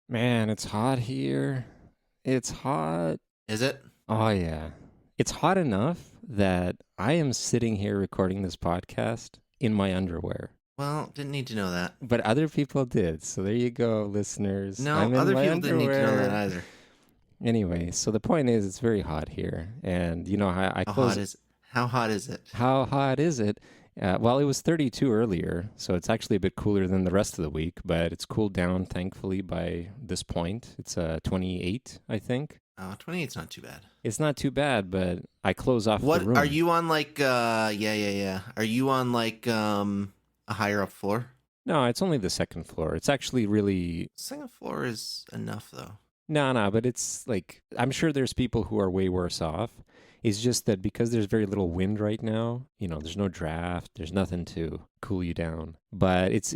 Man, it's hot here. It's hot. Is it? Oh, yeah. It's hot enough that I am sitting here recording this podcast in my underwear. Well, didn't need to know that. But other people did. So there you go, listeners. No, I'm in other my people didn't need to know that underwear. either. Anyway, so the point is, it's very hot here. And, I How hot close. is How hot is it? How hot is it? Well, it was 32 earlier, so it's actually a bit cooler than the rest of the week, but it's cooled down, thankfully, by this point. It's 28, I think. 28's not too bad. It's not too bad, but I close off the What are room. you on yeah. Are you on a higher up floor? No, it's only the second floor. It's actually really Second floor is enough though. no, but it's like I'm sure there's people who are way worse off. It's just that because there's very little wind right now, there's no draft, there's nothing to cool you down. But it's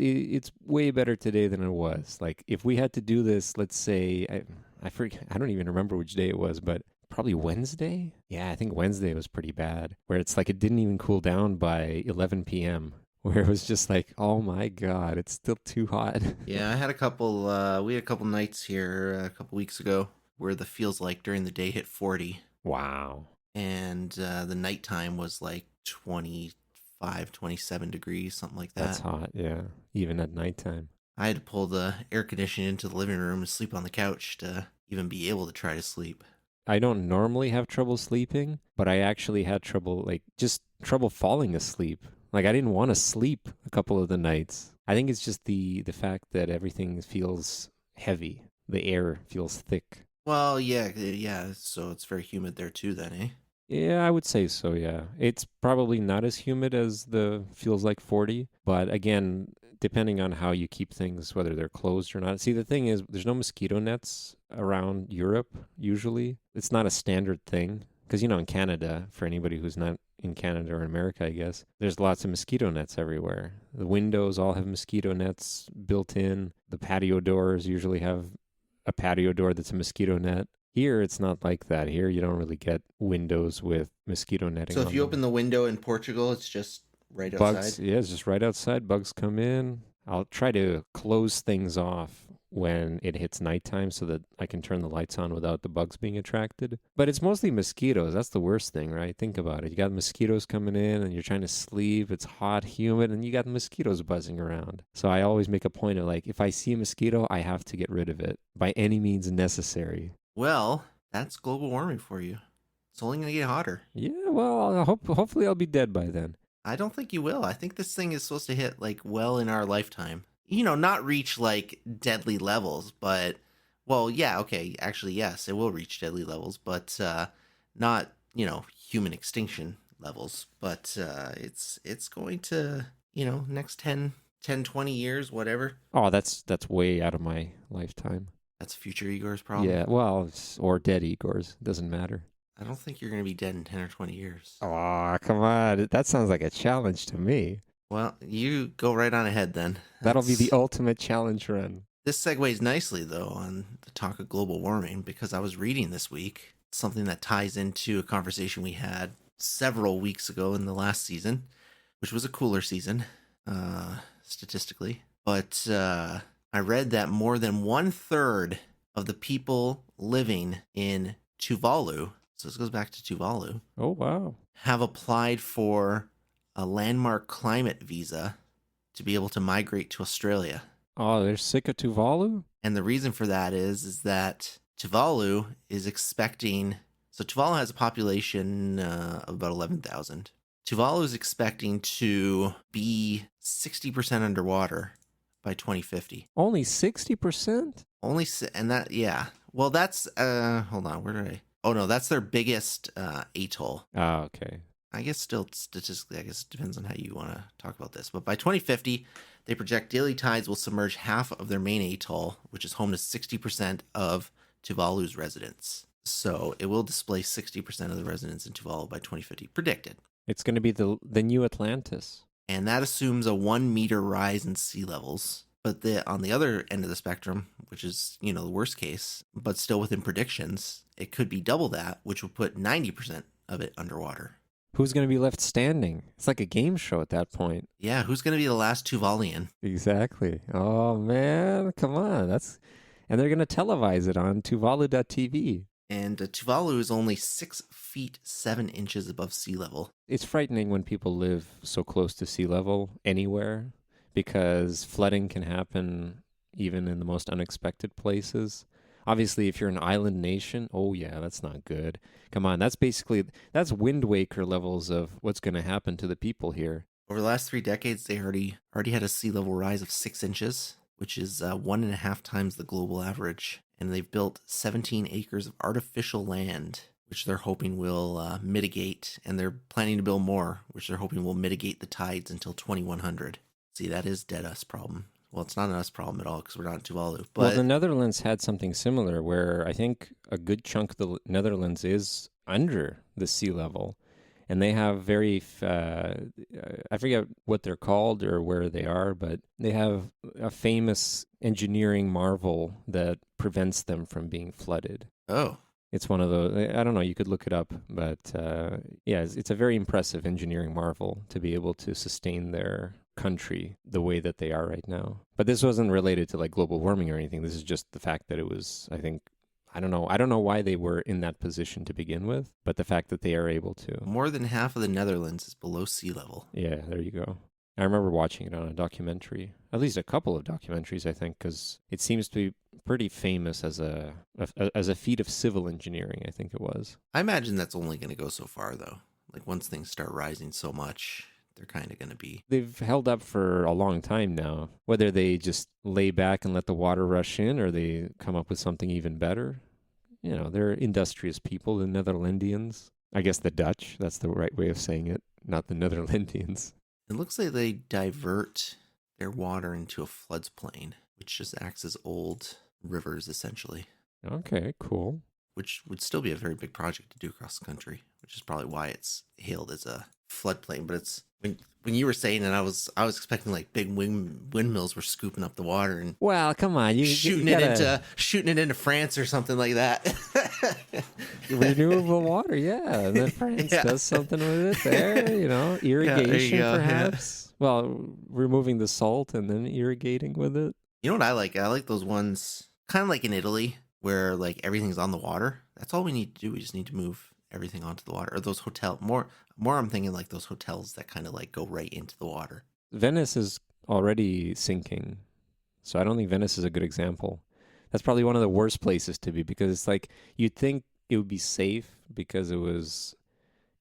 way better today than it was. Like if we had to do this, let's say I forget, I don't even remember which day it was, but probably Wednesday. Yeah, I think Wednesday was pretty bad, where it's like it didn't even cool down by 11 p.m. Where it was just like, oh my god, it's still too hot. Yeah, I had a couple. We had a couple nights here a couple weeks ago where the feels like during the day hit 40, Wow. and the nighttime was like 25, 27 degrees, something like That's that. hot, yeah. Even at nighttime. I had to pull the air conditioning into the living room and sleep on the couch to even be able to try to sleep. I don't normally have trouble sleeping, but I actually had trouble, like, just trouble falling asleep. Like, I didn't want to sleep a couple of the nights. I think it's just the fact that everything feels heavy. The air feels thick. Well, yeah. So it's very humid there too, then, eh? Yeah, I would say so, yeah. It's probably not as humid as the feels like 40, but again, depending on how you keep things, whether they're closed or not. See, the thing is, there's no mosquito nets around Europe usually. It's not a standard thing. Because, in Canada, for anybody who's not in Canada or America, I guess, there's lots of mosquito nets everywhere. The windows all have mosquito nets built in. The patio doors usually have a patio door that's a mosquito net. Here, it's not like that. Here, you don't really get windows with mosquito netting So if on you them. open the window in Portugal, it's just right Bugs, outside. yeah, it's just right outside. Bugs come in. I'll try to close things off when it hits nighttime so that I can turn the lights on without the bugs being attracted. But it's mostly mosquitoes. That's the worst thing, right? Think about it. You got mosquitoes coming in and you're trying to sleep. It's hot, humid, and you got mosquitoes buzzing around. So I always make a point of like, if I see a mosquito, I have to get rid of it by any means necessary. Well, that's global warming for you. It's only going to get hotter. Yeah, well, hopefully I'll be dead by then. I don't think you will. I think this thing is supposed to hit like well in our lifetime. Not reach like deadly levels, but well, yeah, okay, actually yes, it will reach deadly levels, but not, human extinction levels, but it's going to, next 10, 20 years, whatever. Oh, that's way out of my lifetime. That's future Igor's problem. Yeah, well, or dead Igors. Doesn't matter. I don't think you're going to be dead in 10 or 20 years. Oh, come on. That sounds like a challenge to me. Well, you go right on ahead then. That'll be the That's ultimate challenge run. This segues nicely, though, on the talk of global warming, because I was reading this week something that ties into a conversation we had several weeks ago in the last season, which was a cooler season, statistically. But I read that more than 1/3 of the people living in Tuvalu, so this goes back to Tuvalu, Oh, wow. have applied for a landmark climate visa to be able to migrate to Australia. Oh, they're sick of Tuvalu? And the reason for that is that Tuvalu is expecting. So Tuvalu has a population of about 11,000. Tuvalu is expecting to be 60% underwater by 2050. Only 60%? And that, yeah. Well, that's, hold on, where did I? Oh, no, that's their biggest atoll. Oh, okay. I guess still statistically, I guess it depends on how you want to talk about this. But by 2050, they project daily tides will submerge half of their main atoll, which is home to 60% of Tuvalu's residents. So it will displace 60% of the residents in Tuvalu by 2050, predicted. It's going to be the new Atlantis. And that assumes a 1 meter rise in sea levels. But on the other end of the spectrum, which is, the worst case, but still within predictions, it could be double that, which would put 90% of it underwater. Who's going to be left standing? It's like a game show at that point. Yeah, who's going to be the last Tuvaluan? Exactly. Oh, man. Come on. And they're going to televise it on Tuvalu.tv. And Tuvalu is only 6 feet 7 inches above sea level. It's frightening when people live so close to sea level anywhere because flooding can happen even in the most unexpected places. Obviously, if you're an island nation, oh yeah, that's not good. Come on, that's Wind Waker levels of what's going to happen to the people here. Over the last 3 decades, they already had a sea level rise of 6 inches, which is 1.5 times the global average. And they've built 17 acres of artificial land, which they're hoping will mitigate. And they're planning to build more, which they're hoping will mitigate the tides until 2100. See, that is dead us problem. Well, it's not an us problem at all because we're not in Tuvalu. But well, the Netherlands had something similar where I think a good chunk of the Netherlands is under the sea level. And they have I forget what they're called or where they are, but they have a famous engineering marvel that prevents them from being flooded. Oh. It's one of those, I don't know, you could look it up, but yeah, it's a very impressive engineering marvel to be able to sustain their country the way that they are right now. But this wasn't related to like global warming or anything. This is just the fact that it was, I think, I don't know why they were in that position to begin with, but the fact that they are able to. More than half of the Netherlands is below sea level. Yeah, there you go. I remember watching it on a documentary, at least a couple of documentaries, I think, because it seems to be pretty famous as a feat of civil engineering, I think it was. I imagine that's only going to go so far, though. Like, once things start rising so much, they're kind of going to be... They've held up for a long time now. Whether they just lay back and let the water rush in or they come up with something even better. You know, they're industrious people, the Netherlandians. I guess the Dutch, that's the right way of saying it, not the Netherlandians. It looks like they divert their water into a floodplain, which just acts as old rivers, essentially. Okay, cool. Which would still be a very big project to do across the country, which is probably why it's hailed as a floodplain. But it's when you were saying it, I was expecting like big windmills were scooping up the water and well, come on, shooting it into France or something like that. Renewable water, yeah. And then France does something with it there, you know, irrigation perhaps. Yeah. Well, removing the salt and then irrigating with it. You know what I like? I like those ones kind of like in Italy where like everything's on the water. That's all we need to do. We just need to move everything onto the water. Or those more I'm thinking like those hotels that kind of like go right into the water. Venice is already sinking. So I don't think Venice is a good example. That's probably one of the worst places to be because it's like you'd think it would be safe because it was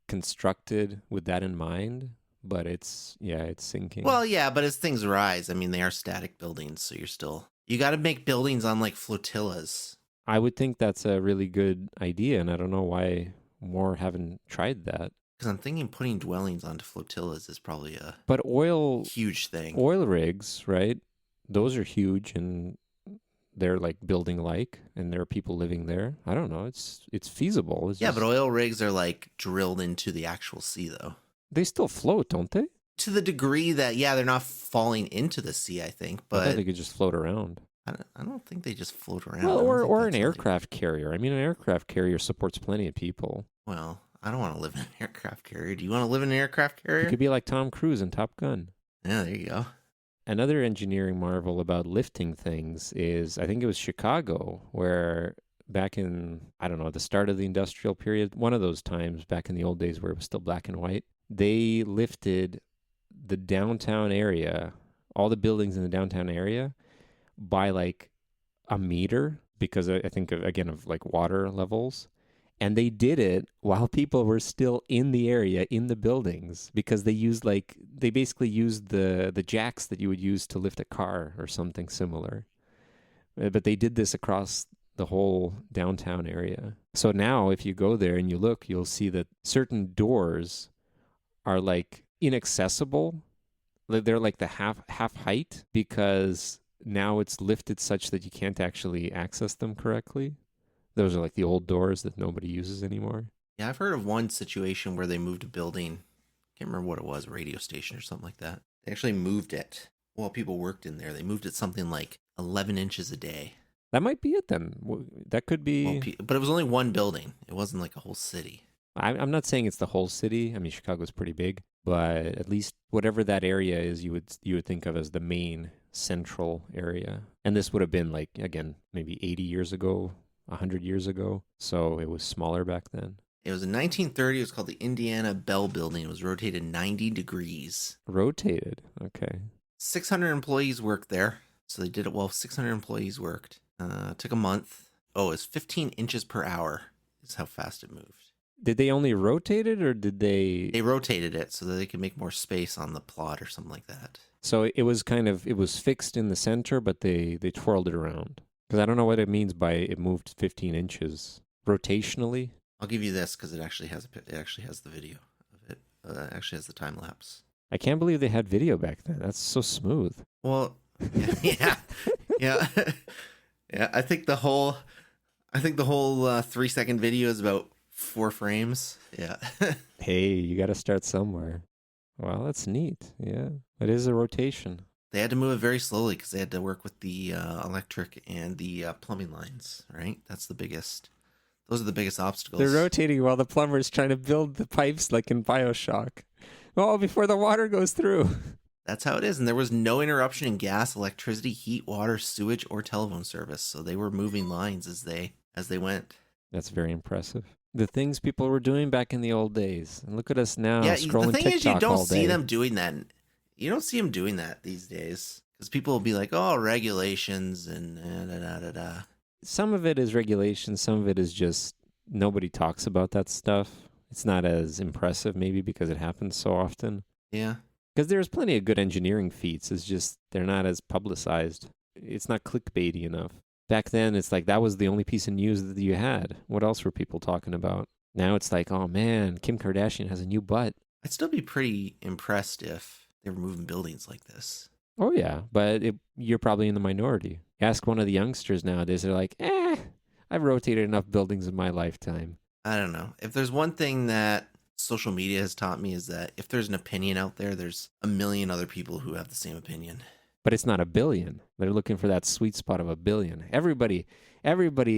constructed with that in mind, but it's sinking. Well, yeah, but as things rise, I mean, they are static buildings, so you got to make buildings on like flotillas. I would think that's a really good idea, and I don't know why more haven't tried that. Because I'm thinking putting dwellings onto flotillas is probably a huge thing. Oil rigs, right? Those are huge, and they're like building and there are people living there. I don't know. It's feasible. But oil rigs are like drilled into the actual sea, though. They still float, don't they? To the degree that, they're not falling into the sea, I think. But I thought they could just float around. I don't think they just float around. Well, or an aircraft carrier. I mean, an aircraft carrier supports plenty of people. Well, I don't want to live in an aircraft carrier. Do you want to live in an aircraft carrier? You could be like Tom Cruise in Top Gun. Yeah, there you go. Another engineering marvel about lifting things is, I think it was Chicago, where back in, I don't know, the start of the industrial period, one of those times back in the old days where it was still black and white, they lifted the downtown area, all the buildings in the downtown area, by like a meter because I think, again, of like water levels. And they did it while people were still in the area, in the buildings, because they basically used the jacks that you would use to lift a car or something similar. But they did this across the whole downtown area. So now if you go there and you look, you'll see that certain doors are like inaccessible. They're like the half height because now it's lifted such that you can't actually access them correctly. Those are like the old doors that nobody uses anymore. Yeah, I've heard of one situation where they moved a building. Can't remember what it was, a radio station or something like that. They actually moved it while people worked in there. They moved it something like 11 inches a day. That might be it then. That could be. But it was only one building. It wasn't like a whole city. I'm not saying it's the whole city. I mean, Chicago's pretty big, but at least whatever that area is, you would think of as the main central area. And this would have been like, again, maybe 80 years ago, 100 years ago. So it was smaller back then. It was in 1930. It was called the Indiana Bell Building. It was rotated 90 degrees. Rotated. Okay. 600 employees worked there. So they did it well. 600 employees worked. Took a month. Oh, it was 15 inches per hour is how fast it moved. Did they only rotate it or did they... They rotated it so that they could make more space on the plot or something like that. So it was it was fixed in the center, but they twirled it around. Because I don't know what it means by it moved 15 inches. Rotationally? I'll give you this because it actually has the video of it. It actually has the time lapse. I can't believe they had video back then. That's so smooth. Well, yeah. Yeah. Yeah, I think the whole 3-second video is about 4 frames. Yeah. Hey, you got to start somewhere. Well, that's neat. Yeah. It is a rotation. They had to move it very slowly because they had to work with the electric and the plumbing lines, right? Those are the biggest obstacles. They're rotating while the plumber's trying to build the pipes like in BioShock. Oh, before the water goes through. That's how it is. And there was no interruption in gas, electricity, heat, water, sewage, or telephone service. So they were moving lines as they went. That's very impressive. The things people were doing back in the old days. And look at us now scrolling TikTok all day. The thing is, you don't see them doing that. You don't see them doing that these days. Because people will be like, oh, regulations and da-da-da-da-da. Some of it is regulations. Some of it is just nobody talks about that stuff. It's not as impressive maybe because it happens so often. Yeah. Because there's plenty of good engineering feats. It's just they're not as publicized. It's not clickbaity enough. Back then, it's like that was the only piece of news that you had. What else were people talking about? Now it's like, oh man, Kim Kardashian has a new butt. I'd still be pretty impressed if they were moving buildings like this. Oh yeah, but you're probably in the minority. Ask one of the youngsters nowadays, they're like, I've rotated enough buildings in my lifetime. I don't know. If there's one thing that social media has taught me is that if there's an opinion out there, there's a million other people who have the same opinion. But it's not a billion. They're looking for that sweet spot of a billion. Everybody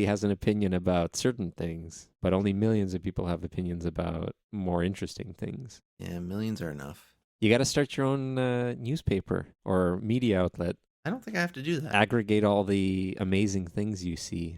has an opinion about certain things, but only millions of people have opinions about more interesting things. Yeah, millions are enough. You got to start your own newspaper or media outlet. I don't think I have to do that. Aggregate all the amazing things you see.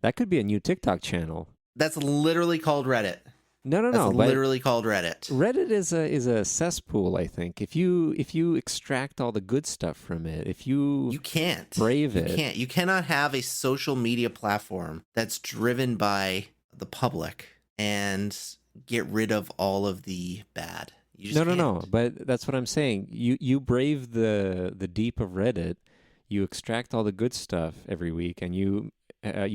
That could be a new TikTok channel. That's literally called Reddit. No. That's literally called Reddit. Reddit is a cesspool, I think. If you extract all the good stuff from it, if you can't brave it. You cannot have a social media platform that's driven by the public and get rid of all of the bad. You just No. But that's what I'm saying. You brave the deep of Reddit. You extract all the good stuff every week, and you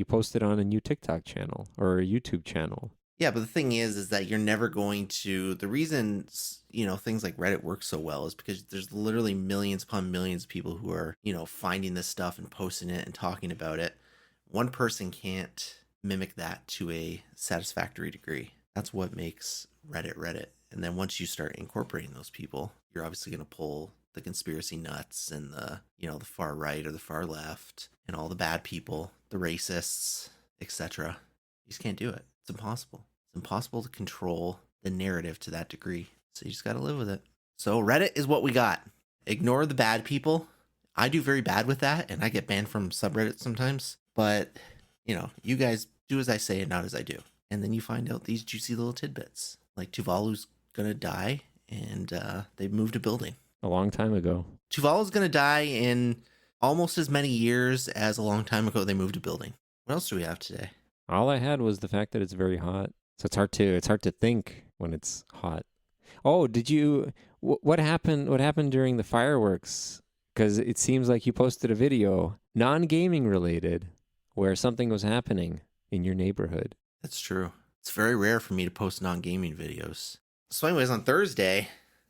post it on a new TikTok channel or a YouTube channel. Yeah, but the thing is that you're never going to... The reason, things like Reddit work so well is because there's literally millions upon millions of people who are, finding this stuff and posting it and talking about it. One person can't mimic that to a satisfactory degree. That's what makes Reddit. And then once you start incorporating those people, you're obviously going to pull the conspiracy nuts and the far right or the far left and all the bad people, the racists, etc. You just can't do it. It's impossible. It's impossible to control the narrative to that degree. So you just got to live with it. So Reddit is what we got. Ignore the bad people. I do very bad with that, and I get banned from subreddit sometimes. But, you guys do as I say and not as I do. And then you find out these juicy little tidbits. Like Tuvalu's going to die, and they moved a building. A long time ago. Tuvalu's going to die in almost as many years as a long time ago they moved a building. What else do we have today? All I had was the fact that it's very hot. So it's hard to think when it's hot. Oh, what happened during the fireworks? Because it seems like you posted a video, non-gaming related, where something was happening in your neighborhood. That's true. It's very rare for me to post non-gaming videos. So anyways, on Thursday,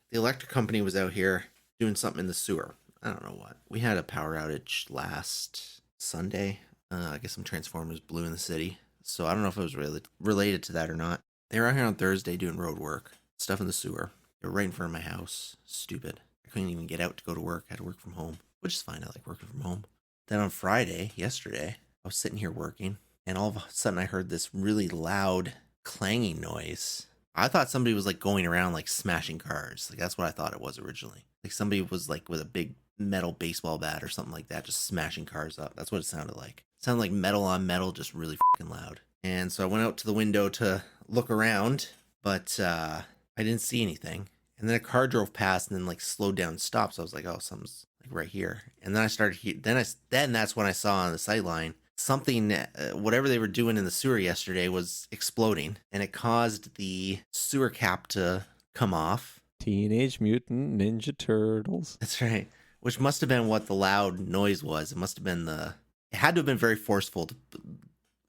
the electric company was out here doing something in the sewer. I don't know what. We had a power outage last Sunday. I guess some transformers blew in the city. So I don't know if it was really related to that or not. They were out here on Thursday doing road work, stuff in the sewer. They were right in front of my house. Stupid. I couldn't even get out to go to work. I had to work from home, which is fine. I like working from home. Then on Friday, yesterday, I was sitting here working, and all of a sudden I heard this really loud clanging noise. I thought somebody was like going around like smashing cars. Like that's what I thought it was originally. Like somebody was like with a big metal baseball bat or something like that, just smashing cars up. That's what it sounded like. It sounded like metal on metal, just really fucking loud. And so I went out to the window to look around, but I didn't see anything. And then a car drove past and then like slowed down and stopped. So I was like, oh, something's like right here. And then I started, then that's when I saw on the sight line something, whatever they were doing in the sewer yesterday was exploding, and it caused the sewer cap to come off. Teenage Mutant Ninja Turtles. That's right. Which must have been what the loud noise was. It must have been it had to have been very forceful.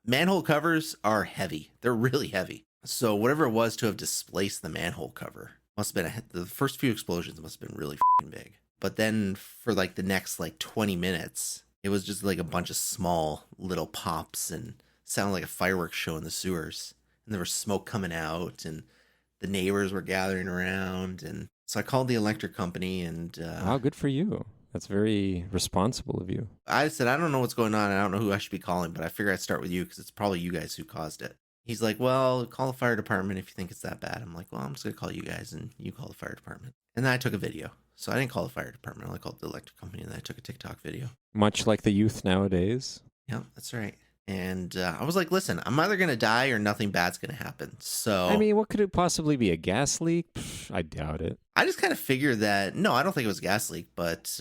Manhole covers are heavy. They're really heavy. So whatever it was to have displaced the manhole cover must have been, the first few explosions must have been really fucking big. But then for like the next like 20 minutes, it was just like a bunch of small little pops and sounded like a fireworks show in the sewers. And there was smoke coming out and the neighbors were gathering around. And so I called the electric company and... wow, good for you. That's very responsible of you. I said, I don't know what's going on. I don't know who I should be calling, but I figure I'd start with you because it's probably you guys who caused it. He's like, well, call the fire department if you think it's that bad. I'm like, well, I'm just going to call you guys and you call the fire department. And then I took a video. So I didn't call the fire department. I called the electric company and then I took a TikTok video. Much like the youth nowadays. Yeah, that's right. And I was like, listen, I'm either going to die or nothing bad's going to happen. So I mean, what could it possibly be? A gas leak? I doubt it. I just kind of figured that, no, I don't think it was a gas leak, but,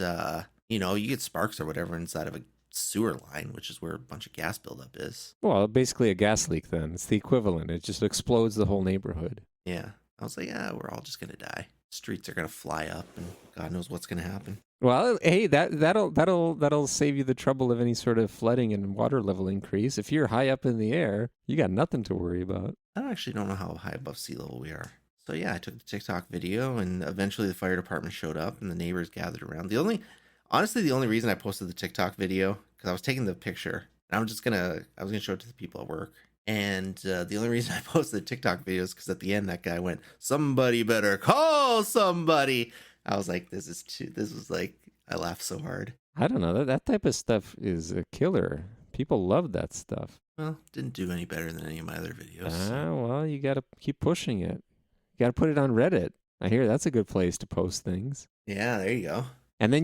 you know, you get sparks or whatever inside of a sewer line, which is where a bunch of gas buildup is. Well, basically a gas leak then. It's the equivalent. It just explodes the whole neighborhood. Yeah. I was like, yeah, we're all just going to die. Streets are going to fly up and God knows what's going to happen. Well, hey, that'll save you the trouble of any sort of flooding and water level increase. If you're high up in the air, you got nothing to worry about. I actually don't know how high above sea level we are. So yeah, I took the TikTok video and eventually the fire department showed up and the neighbors gathered around. Honestly, the only reason I posted the TikTok video, because I was taking the picture and I was gonna show it to the people at work. And the only reason I posted the TikTok video is because at the end that guy went, somebody better call somebody. I was like, this was like, I laughed so hard. I don't know. That type of stuff is a killer. People love that stuff. Well, didn't do any better than any of my other videos. Well, you got to keep pushing it. You got to put it on Reddit. I hear that's a good place to post things. Yeah, there you go. And then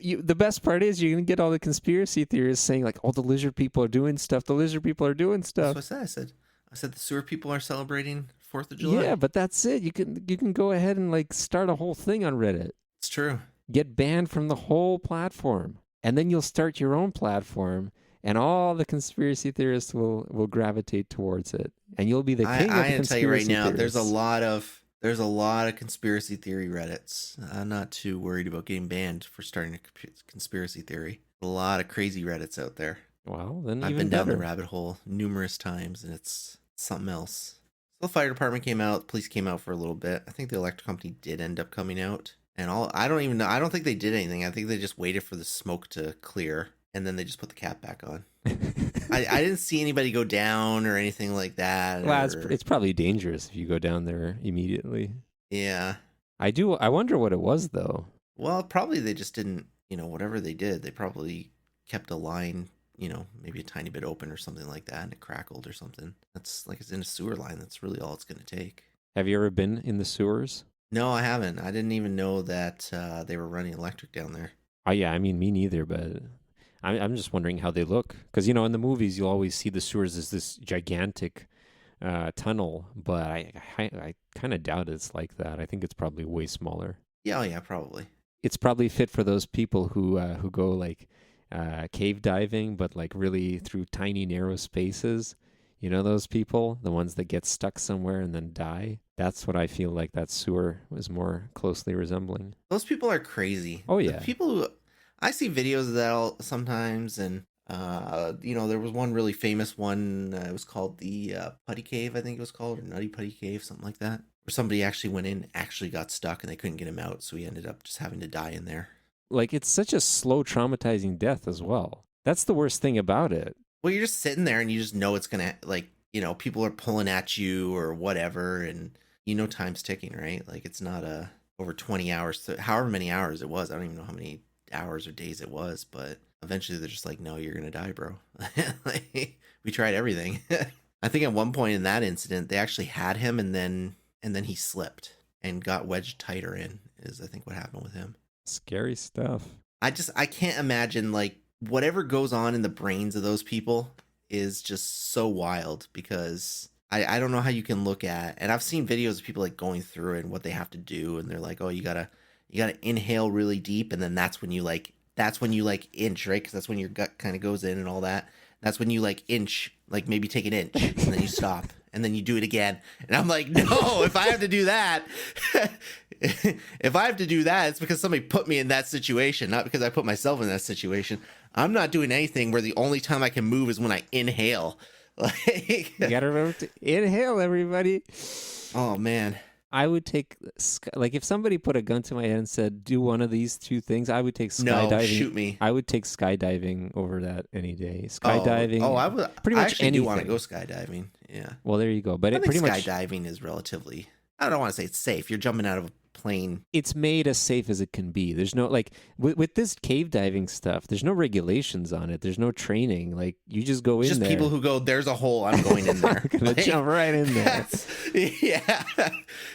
the best part is you're going to get all the conspiracy theorists saying like, oh, the lizard people are doing stuff. The lizard people are doing stuff. That's what I said. I said the sewer people are celebrating 4th of July. Yeah, but that's it. You can go ahead and like start a whole thing on Reddit. It's true. Get banned from the whole platform. And then you'll start your own platform and all the conspiracy theorists will gravitate towards it. And you'll be the king of the conspiracy theorists. I tell you right now, there's a lot of conspiracy theory Reddits. I'm not too worried about getting banned for starting a conspiracy theory. A lot of crazy Reddits out there. Well, then I've been down the rabbit hole numerous times, and it's something else. So the fire department came out, the police came out for a little bit. I think the electric company did end up coming out. And I don't even know. I don't think they did anything. I think they just waited for the smoke to clear, and then they just put the cap back on. I didn't see anybody go down or anything like that. Well, it's probably dangerous if you go down there immediately. Yeah. I wonder what it was, though. Well, probably they just didn't, whatever they did, they probably kept a line, maybe a tiny bit open or something like that, and it crackled or something. That's like it's in a sewer line. That's really all it's going to take. Have you ever been in the sewers? No, I haven't. I didn't even know that they were running electric down there. Oh, yeah. I mean, me neither, but I'm just wondering how they look. Because, in the movies, you'll always see the sewers as this gigantic tunnel, but I kind of doubt it's like that. I think it's probably way smaller. Yeah, probably. It's probably fit for those people who go, like, cave diving, but, like, really through tiny, narrow spaces. Those people, the ones that get stuck somewhere and then die. That's what I feel like that sewer was more closely resembling. Those people are crazy. Oh, yeah. The people who... I see videos of that sometimes, and, there was one really famous one. It was called the Putty Cave, I think it was called, or Nutty Putty Cave, something like that. Where somebody actually went in, actually got stuck, and they couldn't get him out, so he ended up just having to die in there. Like, it's such a slow, traumatizing death as well. That's the worst thing about it. Well, you're just sitting there, and you just know it's going to, like, people are pulling at you or whatever, and time's ticking, right? Like, it's not over 20 hours, however many hours it was. I don't even know how many hours or days it was, but eventually they're just like, no, you're gonna die, bro. Like, we tried everything. I think at one point in that incident they actually had him and then he slipped and got wedged tighter in, is I think what happened with him. Scary stuff. I can't imagine, like, whatever goes on in the brains of those people is just so wild, because I don't know how you can look at, and I've seen videos of people like going through it and what they have to do, and they're like, oh, you gotta inhale really deep, and then that's when you like inch, right? Because that's when your gut kind of goes in and all that. That's when you like inch, like maybe take an inch, and then you stop, and then you do it again. And I'm like, no, if I have to do that, it's because somebody put me in that situation, not because I put myself in that situation. I'm not doing anything where the only time I can move is when I inhale. Like, You gotta remember to inhale, everybody. oh man. I would take, like, if somebody put a gun to my head and said, do one of these two things, I would take skydiving. No, shoot me. I would take skydiving over that any day. Skydiving. Oh, I would. Pretty I much actually anything. do want to go skydiving. Yeah. Well, there you go. But I it think pretty much skydiving is relatively. I don't want to say it's safe. You're jumping out of a plane. it's made as safe as it can be. There's no, like, with this cave diving stuff, there's no regulations on it. There's no training. Like, you just go in Just there. people who go, there's a hole, I'm going in there. I'm gonna Like, jump right in there. yeah.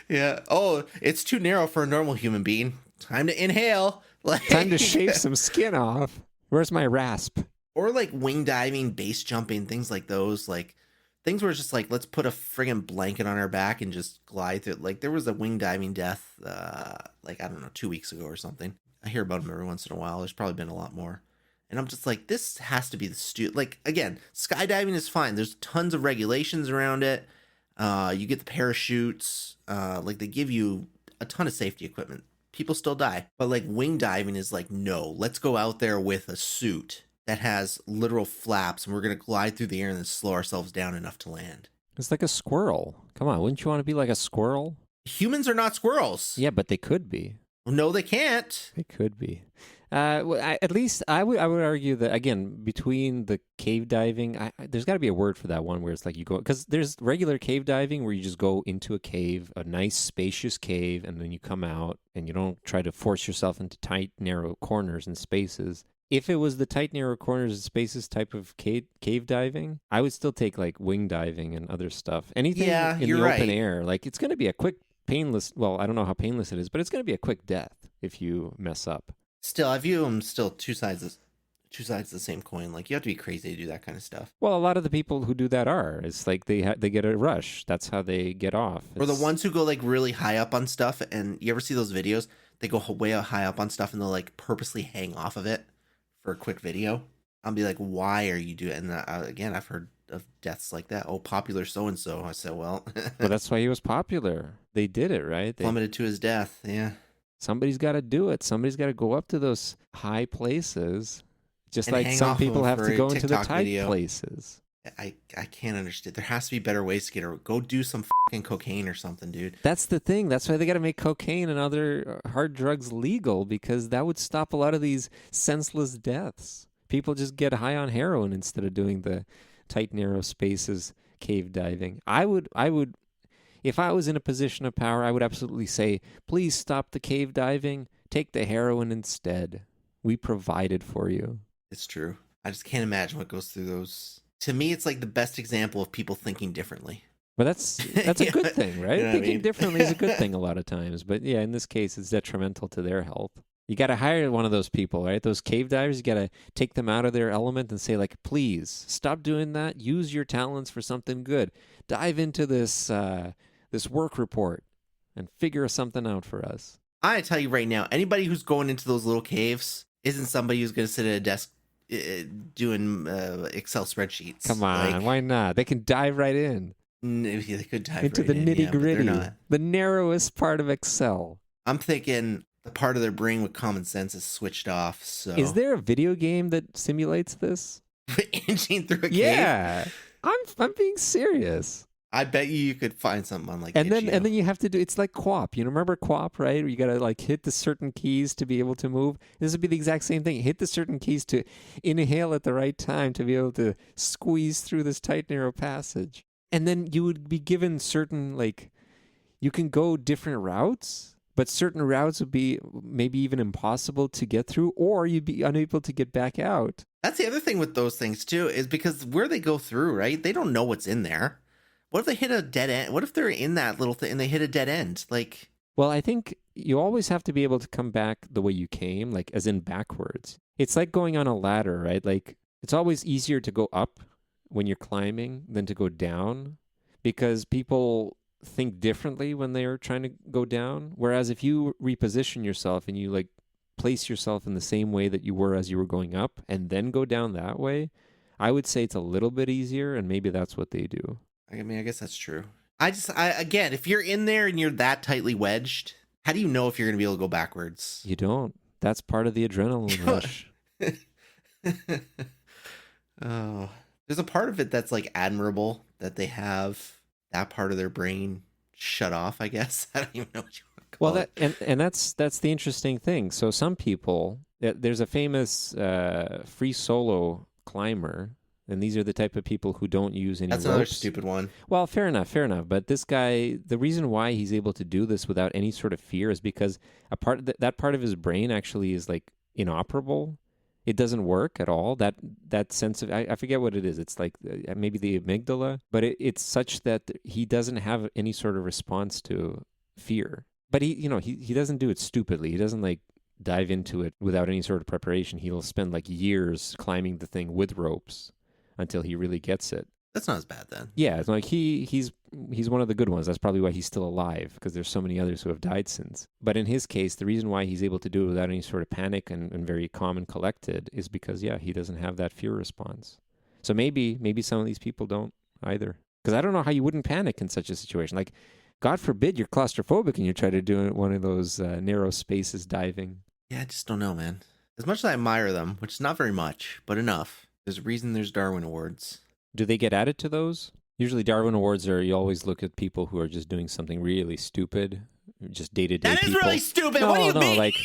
Yeah. Oh, it's too narrow for a normal human being. Time to inhale. Like, Time to shave some skin off. Where's my rasp? or like wing diving, base jumping, things like those. Like things where it's just like, let's put a friggin' blanket on our back and just glide through. Like there was a wing diving death, like, I don't know, 2 weeks ago or something. I hear about them every once in a while. There's probably been a lot more. And I'm just like, this has to be the like, again, skydiving is fine. There's tons of regulations around it. You get the parachutes. Like they give you a ton of safety equipment. People still die. But like wing diving is like, no, let's go out there with a suit that has literal flaps, and we're going to glide through the air and then slow ourselves down enough to land. It's like a squirrel. Come on, wouldn't you want to be like a squirrel? Humans are not squirrels. Yeah, but they could be. No, they can't. They could be. At least I would argue that, again, between the cave diving, there's got to be a word for that one where it's like you go, because there's regular cave diving where you just go into a cave, a nice spacious cave, and then you come out and you don't try to force yourself into tight, narrow corners and spaces. If it was the tight, narrow corners and spaces type of cave diving, I would still take like wing diving and other stuff. Anything in the open air, like it's going to be a quick, painless, well, I don't know how painless it is, but it's going to be a quick death if you mess up. Still, I view them still two sides of the same coin. Like you have to be crazy to do that kind of stuff. Well, a lot of the people who do that it's like they get a rush. That's how they get off. Or the ones who go like really high up on stuff, and you ever see those videos? They go way high up on stuff and they'll like purposely hang off of it for a quick video. I'll be like, why are you doing it? And again, I've heard of deaths like that. Oh, popular so-and-so. I said, well. Well, that's why he was popular. They did it, right? They plummeted to his death, yeah. Somebody's got to do it. Somebody's got to go up to those high places. Just and like some people have to go into the tight video. Places. I can't understand. There has to be better ways to get her. Go do some fucking cocaine or something, dude. That's the thing. That's why they got to make cocaine and other hard drugs legal, because that would stop a lot of these senseless deaths. People just get high on heroin instead of doing the tight, narrow spaces cave diving. I would, if I was in a position of power, I would absolutely say, please stop the cave diving. Take the heroin instead. We provided for you. It's true. I just can't imagine what goes through those. To me, it's like the best example of people thinking differently. But that's a good thing, right? You know Thinking I mean? differently is a good thing a lot of times. But yeah, in this case, it's detrimental to their health. You got to hire one of those people, right? Those cave divers, you got to take them out of their element and say, like, please stop doing that. Use your talents for something good. Dive into this work report and figure something out for us. I tell you right now, anybody who's going into those little caves isn't somebody who's going to sit at a desk doing Excel spreadsheets. Come on, like, why not? They can dive right in. Maybe they could dive into right the in, nitty gritty, yeah, the narrowest part of Excel. I'm thinking the part of their brain with common sense is switched off. So, is there a video game that simulates this? inching through a cave? Yeah, I'm being serious. I bet you could find something on like and Itch.io. then you have to do, it's like co-op. You remember co-op, right? Where you gotta like hit the certain keys to be able to move. This would be the exact same thing. Hit the certain keys to inhale at the right time to be able to squeeze through this tight narrow passage. And then you would be given certain, like, you can go different routes, but certain routes would be maybe even impossible to get through, or you'd be unable to get back out. That's the other thing with those things too, is because where they go through, right? They don't know what's in there. What if they hit a dead end? What if they're in that little thing and they hit a dead end? Like, Well, I think you always have to be able to come back the way you came, like as in backwards. It's like going on a ladder, right? Like it's always easier to go up when you're climbing than to go down because people think differently when they're trying to go down. Whereas if you reposition yourself and you like place yourself in the same way that you were as you were going up and then go down that way, I would say it's a little bit easier, and maybe that's what they do. I mean, I guess that's true. Again, if you're in there and you're that tightly wedged, how do you know if you're going to be able to go backwards? You don't. That's part of the adrenaline rush. Oh, there's a part of it that's like admirable that they have that part of their brain shut off, I guess. I don't even know what you want to call it. And that's the interesting thing. So some people, there's a famous free solo climber, and these are the type of people who don't use any That's ropes. another stupid one. Well, fair enough. But this guy, the reason why he's able to do this without any sort of fear is because that part of his brain actually is like inoperable. It doesn't work at all. That sense of, I forget what it is. It's like maybe the amygdala, but it's such that he doesn't have any sort of response to fear. But he doesn't do it stupidly. He doesn't like dive into it without any sort of preparation. He'll spend like years climbing the thing with ropes until he really gets it. That's not as bad then. Yeah, it's like he's one of the good ones. That's probably why he's still alive, because there's so many others who have died since. But in his case, the reason why he's able to do it without any sort of panic and very calm and collected is because, he doesn't have that fear response. So maybe some of these people don't either. Because I don't know how you wouldn't panic in such a situation. Like, God forbid you're claustrophobic and you try to do one of those narrow spaces diving. Yeah, I just don't know, man. As much as I admire them, which is not very much, but enough, there's a reason there's Darwin Awards. Do they get added to those? Usually Darwin Awards you always look at people who are just doing something really stupid, just day-to-day people. That is really stupid. No, what do you mean? Like,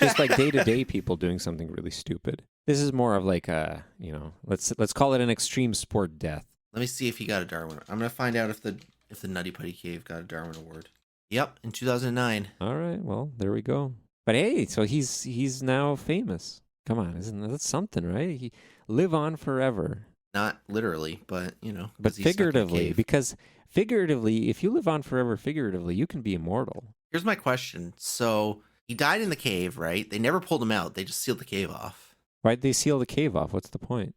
just like day-to-day people doing something really stupid. This is more of like let's call it an extreme sport death. Let me see if he got a Darwin. I'm going to find out if the Nutty Putty Cave got a Darwin Award. Yep, in 2009. All right, well, there we go. But hey, so he's now famous. Come on, isn't that something, right? He live on forever. Not literally, but, But figuratively, because figuratively, if you live on forever figuratively, you can be immortal. Here's my question. So he died in the cave, right? They never pulled him out. They just sealed the cave off. Why'd they seal the cave off? What's the point?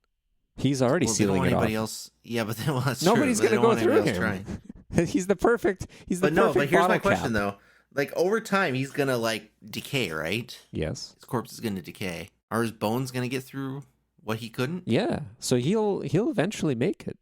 He's already sealing it off. Else. Yeah, but then, that's nobody's going to go through him. He's the perfect. But here's my question though. Like over time, he's gonna like decay, right? Yes. His corpse is gonna decay. Are his bones gonna get through what he couldn't? Yeah. So he'll eventually make it.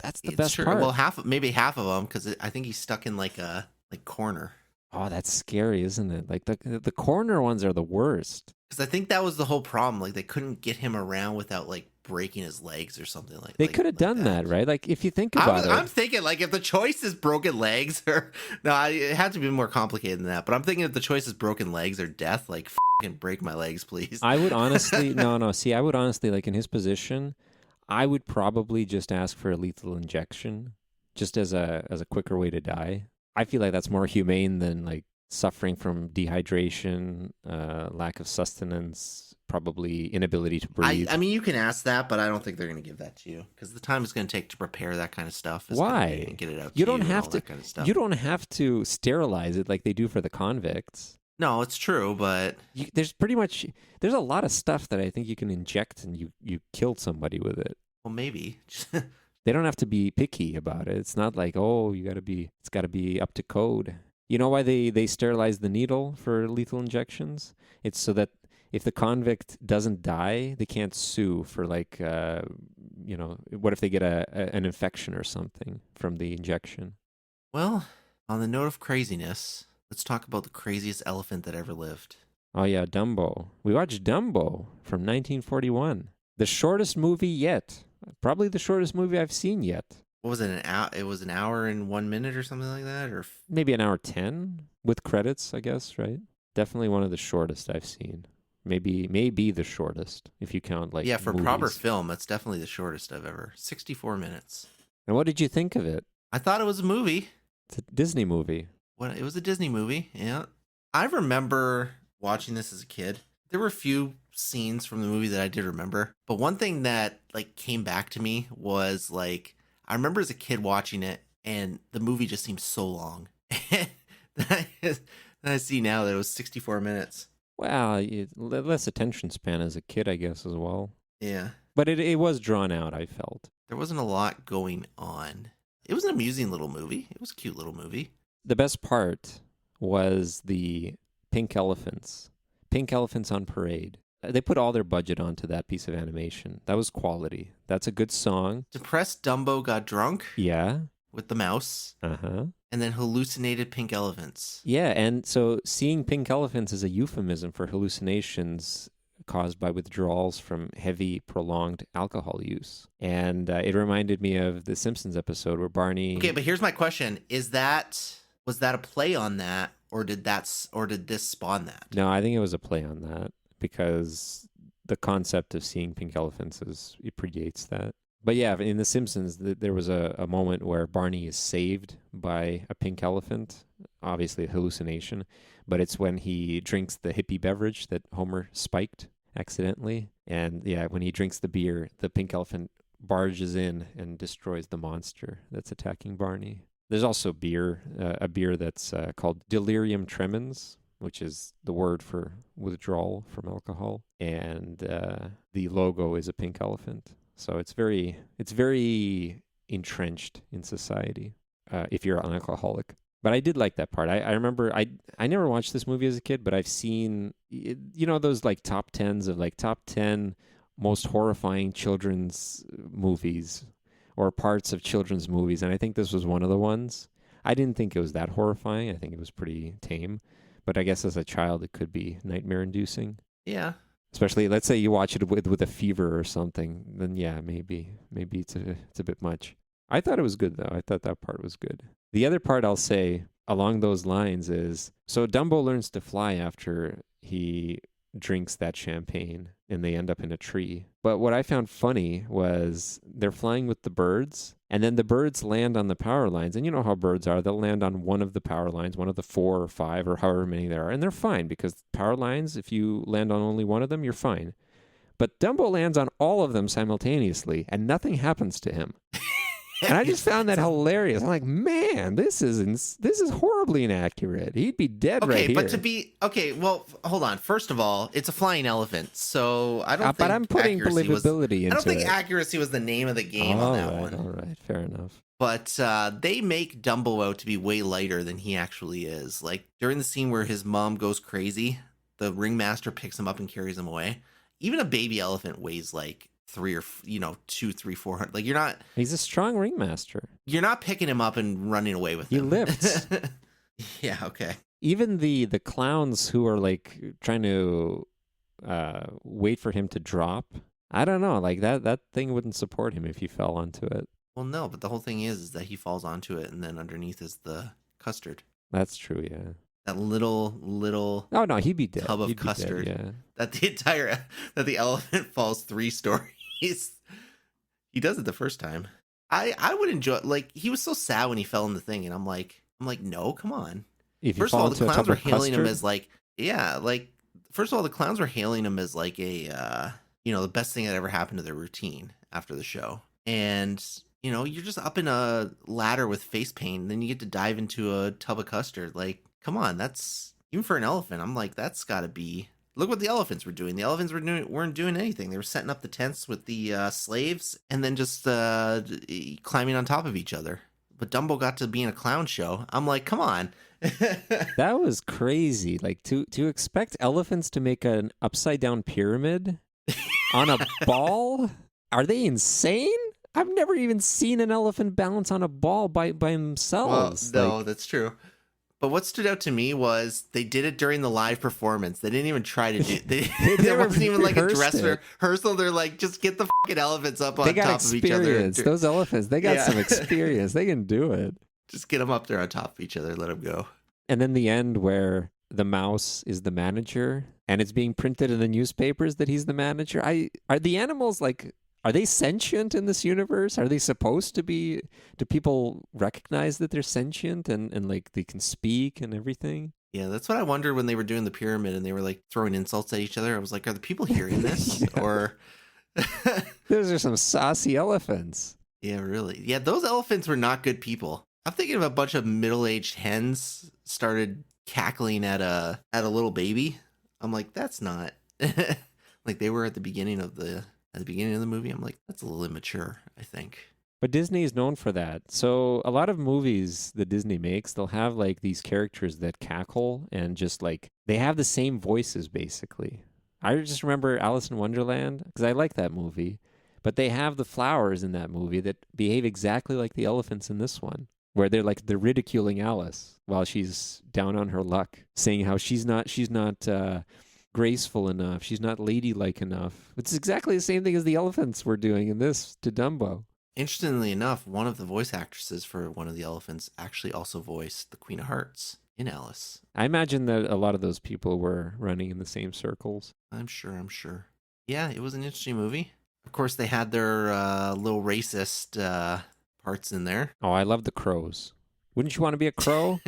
That's the best part. Well, maybe half of them, because I think he's stuck in like a corner. Oh, that's scary, isn't it? Like the corner ones are the worst. Because I think that was the whole problem. Like they couldn't get him around without like breaking his legs or something like that. They could have done that, right? Like if you think about it. I'm thinking like if the choice is broken legs it had to be more complicated than that. But I'm thinking if the choice is broken legs or death, like fucking break my legs, please. I would honestly, no. See, I would honestly, like in his position, I would probably just ask for a lethal injection, just as a quicker way to die. I feel like that's more humane than like suffering from dehydration, lack of sustenance, probably inability to breathe. I mean, you can ask that, but I don't think they're going to give that to you because the time it's going to take to prepare that kind of stuff. Why? Get it out. You don't have to. Kind of stuff. You don't have to sterilize it like they do for the convicts. No, it's true, but there's a lot of stuff that I think you can inject and you killed somebody with it. Well, maybe. They don't have to be picky about it. It's not like, it's got to be up to code. You know why they sterilize the needle for lethal injections? It's so that if the convict doesn't die, they can't sue for like, what if they get an infection or something from the injection? Well, on the note of craziness, let's talk about the craziest elephant that ever lived. Oh yeah, Dumbo. We watched Dumbo from 1941. The shortest movie yet. Probably the shortest movie I've seen yet. What was it? It was an hour and 1 minute or something like that, or maybe an hour 10 with credits, I guess. Right? Definitely one of the shortest I've seen. Maybe the shortest if you count like for movies. Proper film. That's definitely the shortest I've ever. 64 minutes. And what did you think of it? I thought it was a movie. It's a Disney movie. It was a Disney movie. Yeah, I remember watching this as a kid. There were a few scenes from the movie that I did remember, but one thing that like came back to me was like I remember as a kid watching it, and the movie just seemed so long. I see now that it was 64 minutes. Wow, less attention span as a kid, I guess, as well. Yeah. But it was drawn out, I felt. There wasn't a lot going on. It was an amusing little movie. It was a cute little movie. The best part was the pink elephants. Pink elephants on parade. They put all their budget onto that piece of animation. That was quality. That's a good song. Depressed Dumbo got drunk Yeah. with the mouse Uh-huh. and then hallucinated pink elephants. Yeah, and so seeing pink elephants is a euphemism for hallucinations caused by withdrawals from heavy, prolonged alcohol use. And it reminded me of the Simpsons episode where Barney... Okay, but here's my question. Was that a play on that, or did this spawn that? No, I think it was a play on that because the concept of seeing pink elephants it predates that. But yeah, in The Simpsons, there was a moment where Barney is saved by a pink elephant, obviously a hallucination, but it's when he drinks the hippie beverage that Homer spiked accidentally. And yeah, when he drinks the beer, the pink elephant barges in and destroys the monster that's attacking Barney. There's also a beer that's called Delirium Tremens, which is the word for withdrawal from alcohol. And the logo is a pink elephant. So it's very entrenched in society if you're an alcoholic. But I did like that part. I remember I never watched this movie as a kid, but I've seen, those like top 10s of like top 10 most horrifying children's movies or parts of children's movies. And I think this was one of the ones. I didn't think it was that horrifying. I think it was pretty tame. But I guess as a child, it could be nightmare inducing. Yeah. Especially, let's say you watch it with a fever or something, then yeah, maybe it's a bit much. I thought it was good, though. I thought that part was good. The other part I'll say along those lines is, so Dumbo learns to fly after he drinks that champagne and they end up in a tree. But what I found funny was they're flying with the birds, and then the birds land on the power lines. And you know how birds are. They'll land on one of the power lines, one of the 4 or 5 or however many there are. And they're fine because power lines, if you land on only one of them, you're fine. But Dumbo lands on all of them simultaneously, and nothing happens to him. And I just found that hilarious. I'm like, man, this is horribly inaccurate. He'd be dead right here. Well, hold on. First of all, it's a flying elephant, so I don't think. But I'm putting believability into it. I don't think accuracy was the name of the game on that one. All right, fair enough. But they make Dumbo out to be way lighter than he actually is. Like during the scene where his mom goes crazy, the ringmaster picks him up and carries him away. Even a baby elephant weighs like 3 or 2, 3, 400. Like he's a strong ringmaster. You're not picking him up and running away with him. He lifts. Yeah, okay. Even the clowns who are like trying to wait for him to drop, I don't know, like that thing wouldn't support him if he fell onto it. Well, no, but the whole thing is that he falls onto it and then underneath is the custard. That's true, yeah. That little oh no, he'd be dead. Tub of he'd custard. Dead, yeah. That the elephant falls 3 stories. He does it the first time. I would enjoy, like, he was so sad when he fell in the thing, and I'm like, no, come on. First of all, the clowns were hailing him as like, yeah, like, first of all, the clowns were hailing him as like a, the best thing that ever happened to their routine after the show. And, you're just up in a ladder with face paint, and then you get to dive into a tub of custard. Like, come on, that's, even for an elephant, I'm like, that's gotta be, look what the elephants were doing. The elephants weren't doing anything. They were setting up the tents with the slaves and then just climbing on top of each other. But Dumbo got to be in a clown show. I'm like, come on. That was crazy. Like to expect elephants to make an upside down pyramid on a ball? Are they insane? I've never even seen an elephant balance on a ball by themselves. Well, no, that's true. But what stood out to me was they did it during the live performance. They didn't even try to do it. There wasn't even like a dress rehearsal. They're like, just get the fucking elephants up on top of each other. Those elephants, they got some experience. They can do it. Just get them up there on top of each other. Let them go. And then the end where the mouse is the manager and it's being printed in the newspapers that he's the manager. Are the animals like... Are they sentient in this universe? Are they supposed to be? Do people recognize that they're sentient and like they can speak and everything? Yeah, that's what I wondered when they were doing the pyramid and they were like throwing insults at each other. I was like, are the people hearing this? Yeah. Or those are some saucy elephants. Yeah, really. Yeah, those elephants were not good people. I'm thinking of a bunch of middle-aged hens started cackling at a little baby. I'm like, that's not like they were at the beginning of the movie. I'm like, that's a little immature, I think. But Disney is known for that. So a lot of movies that Disney makes, they'll have like these characters that cackle and just like they have the same voices basically. I just remember Alice in Wonderland because I like that movie, but they have the flowers in that movie that behave exactly like the elephants in this one, where they're ridiculing Alice while she's down on her luck, saying how she's not graceful enough, she's not ladylike enough. It's exactly the same thing as the elephants were doing in this to Dumbo. Interestingly enough, one of the voice actresses for one of the elephants actually also voiced the Queen of Hearts in Alice. I imagine that a lot of those people were running in the same circles. I'm sure, I'm sure. Yeah, it was an interesting movie. Of course, they had their little racist parts in there. Oh, I love the crows. Wouldn't you want to be a crow?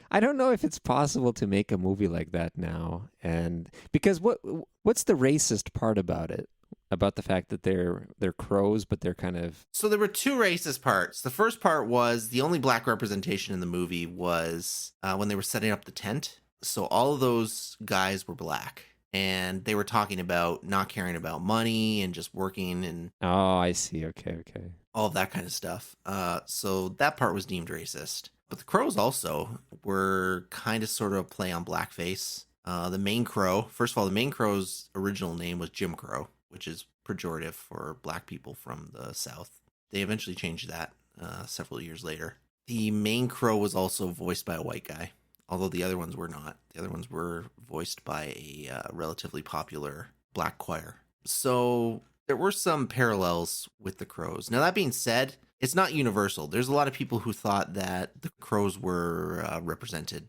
I don't know if it's possible to make a movie like that now, and because what's the racist part about it? About the fact that they're crows, but they're kind of So there were two racist parts. The first part was the only black representation in the movie was when they were setting up the tent. So all of those guys were black. And they were talking about not caring about money and just working and oh, I see. Okay, okay. all of that kind of stuff. So that part was deemed racist. But the crows also were kind of sort of a play on blackface. The main crow, first of all, the main crow's original name was Jim Crow, which is pejorative for black people from the South. They eventually changed that several years later. The main crow was also voiced by a white guy, although the other ones were not. The other ones were voiced by a relatively popular black choir. So there were some parallels with the crows. Now, that being said, it's not universal. There's a lot of people who thought that the crows were represented,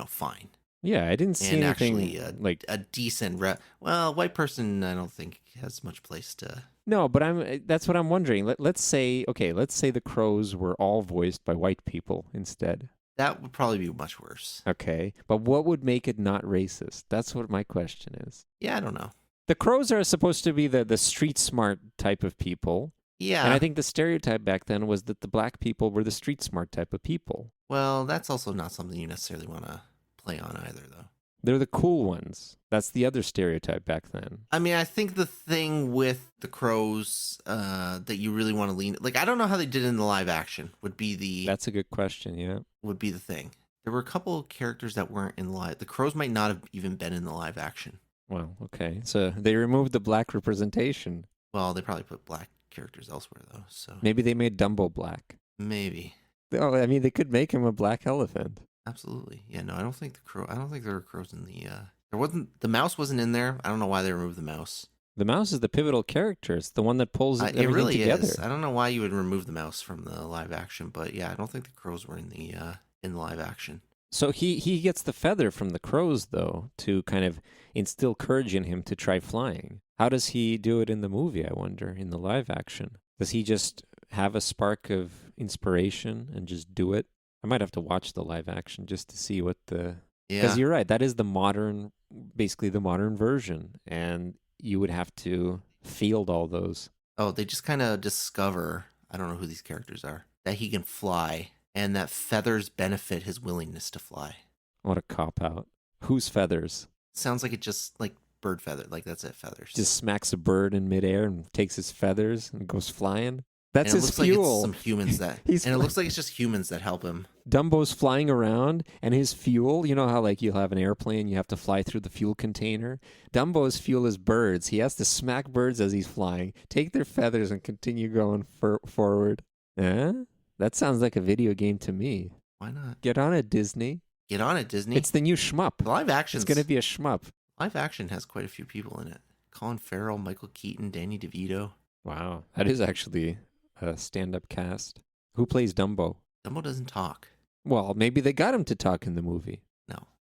fine. Yeah, I didn't see And anything actually, like a decent white person, I don't think has much place to. no, but that's what I'm wondering. Let's say the crows were all voiced by white people instead. That would probably be much worse. Okay, but what would make it not racist? That's what my question is. Yeah, I don't know. The crows are supposed to be the street smart type of people. Yeah. And I think the stereotype back then was that the black people were the street smart type of people. Well, that's also not something you necessarily want to play on either, though. They're the cool ones. That's the other stereotype back then. I mean, I think the thing with the crows that you really want to lean, like, I don't know how they did in the live action. That's a good question. Yeah. Would be the thing. There were a couple of characters that weren't in live. The crows might not have even been in the live action. Well, okay. So they removed the black representation. Well, they probably put black characters elsewhere though. So maybe they made Dumbo black. maybe. Oh, I mean, they could make him a black elephant. Absolutely. Yeah, no, I don't think there were crows in the the mouse wasn't in there. I don't know why they removed the mouse. The mouse is the pivotal character. It's the one that pulls everything it really together. is. I don't know why you would remove the mouse from the live action, but yeah, I don't think the crows were in the live action. So he gets the feather from the crows though to kind of instill courage in him to try flying. How does he do it in the movie, I wonder, in the live action? Does he just have a spark of inspiration and just do it? I might have to watch the live action just to see what the... Because you're right, that is basically the modern version. And you would have to field all those. Oh, they just kind of discover, I don't know who these characters are, that he can fly and that feathers benefit his willingness to fly. What a cop-out. Whose feathers? Sounds like it just, like, bird feather. Like, that's it, feathers. Just smacks a bird in midair and takes his feathers and goes flying. That's his fuel. Like it's some humans that, and it looks like it's just humans that help him. Dumbo's flying around, and his fuel, you know how like you'll have an airplane, you have to fly through the fuel container? Dumbo's fuel is birds. He has to smack birds as he's flying, take their feathers, and continue going forward. That sounds like a video game to me. Why not? Get on it, Disney. Get on it, Disney. It's the new shmup. Live action. It's going to be a shmup. Live action has quite a few people in it. Colin Farrell, Michael Keaton, Danny DeVito. Wow, that is actually a stand-up cast. Who plays Dumbo? Dumbo doesn't talk. Well, maybe they got him to talk in the movie.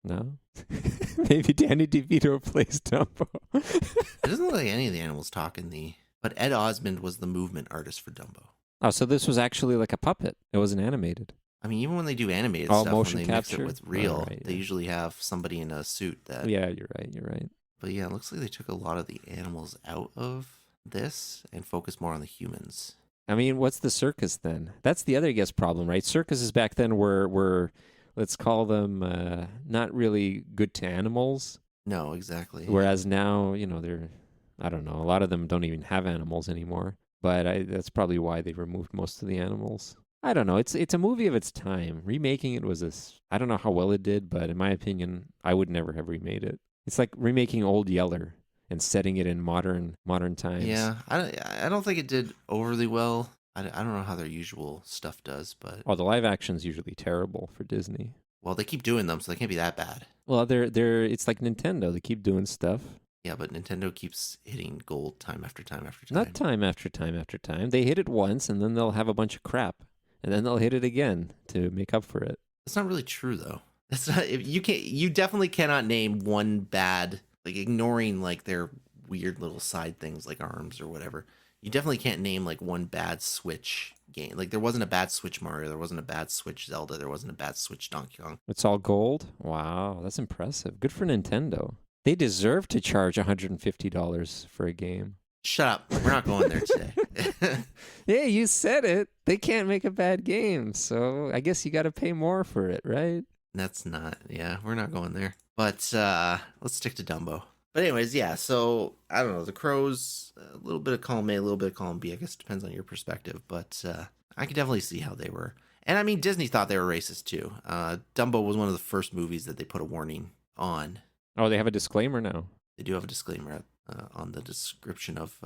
No? Maybe Danny DeVito plays Dumbo. It doesn't look like any of the animals talk in the... But Ed Osmond was the movement artist for Dumbo. Oh, so this was actually like a puppet. It wasn't animated. I mean, even when they do animated stuff, motion when they capture? mix it with real, Right, they usually have somebody in a suit that... Yeah, you're right. But yeah, it looks like they took a lot of the animals out of this and focused more on the humans. I mean, what's the circus then? That's the other, I guess, problem, right? Circuses back then were let's call them not really good to animals, No, exactly. Yeah. whereas now, they're, I don't know, a lot of them don't even have animals anymore. But that's probably why they removed most of the animals. I don't know. It's a movie of its time. Remaking it was I don't know how well it did, but in my opinion, I would never have remade it. It's like remaking Old Yeller and setting it in modern times. Yeah, I don't think it did overly well. I don't know how their usual stuff does, but Oh, the live action's usually terrible for Disney. well, they keep doing them, so they can't be that bad. Well, they're it's like Nintendo. They keep doing stuff. Yeah, but Nintendo keeps hitting gold time after time after Not time. time after time after time. They hit it once and then they'll have a bunch of crap. And then they'll hit it again to make up for it. That's not really true though. That's not if you can't. You definitely cannot name one bad, like ignoring like their weird little side things like arms or whatever. You definitely can't name like one bad Switch game. Like there wasn't a bad Switch Mario, there wasn't a bad Switch Zelda, there wasn't a bad Switch Donkey Kong. It's all gold? Wow, that's impressive. Good for Nintendo. They deserve to charge $150 for a game. Shut up. We're not going there today. Yeah, you said it. They can't make a bad game, so I guess you got to pay more for it, right? That's not. Yeah, we're not going there. But let's stick to Dumbo. But anyways, yeah. So I don't know. The Crows, a little bit of column A, a little bit of column B. I guess it depends on your perspective. But I can definitely see how they were. And I mean, Disney thought they were racist too. Dumbo was one of the first movies that they put a warning on. Oh, they have a disclaimer now. They do have a disclaimer on the description of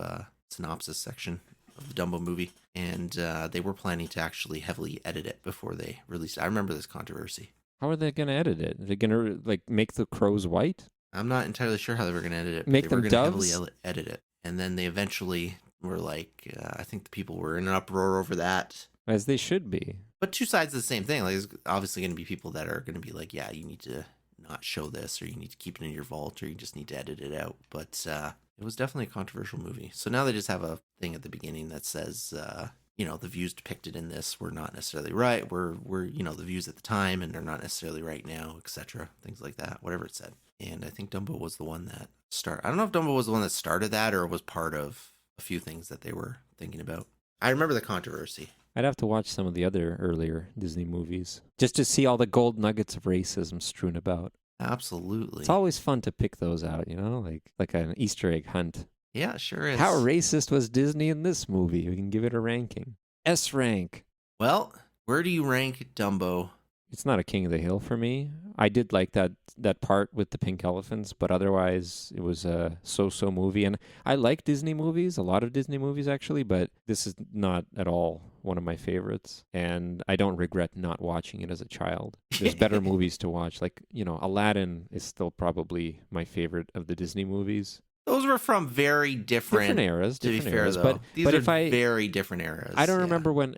synopsis section of the Dumbo movie, and they were planning to actually heavily edit it before they released it. I remember this controversy. How are they going to edit it? Are they going to like make the crows white? I'm not entirely sure how they were going to edit it. But Make they them were going to doves? heavily edit it, and then they eventually were like, I think the people were in an uproar over that. As they should be. But two sides of the same thing. Like, there's obviously going to be people that are going to be like, yeah, you need to not show this, or you need to keep it in your vault, or you just need to edit it out. But it was definitely a controversial movie. So now they just have a thing at the beginning that says, the views depicted in this were not necessarily right. We're the views at the time, and they're not necessarily right now, etc. Things like that, whatever it said. And I think Dumbo was the one that started. I don't know if Dumbo was the one that started that, or was part of a few things that they were thinking about. I remember the controversy. I'd have to watch some of the other earlier Disney movies just to see all the gold nuggets of racism strewn about. Absolutely. It's always fun to pick those out, like an Easter egg hunt. Yeah, sure is. How racist was Disney in this movie? We can give it a ranking. S rank. Well, where do you rank Dumbo? It's not a King of the Hill for me. I did like that part with the pink elephants, but otherwise it was a so-so movie. And I like Disney movies, a lot of Disney movies actually, but this is not at all one of my favorites. And I don't regret not watching it as a child. There's better movies to watch. Like, Aladdin is still probably my favorite of the Disney movies. Those were from very different eras. To be fair, eras, though, these but are if I very different eras. I don't remember when.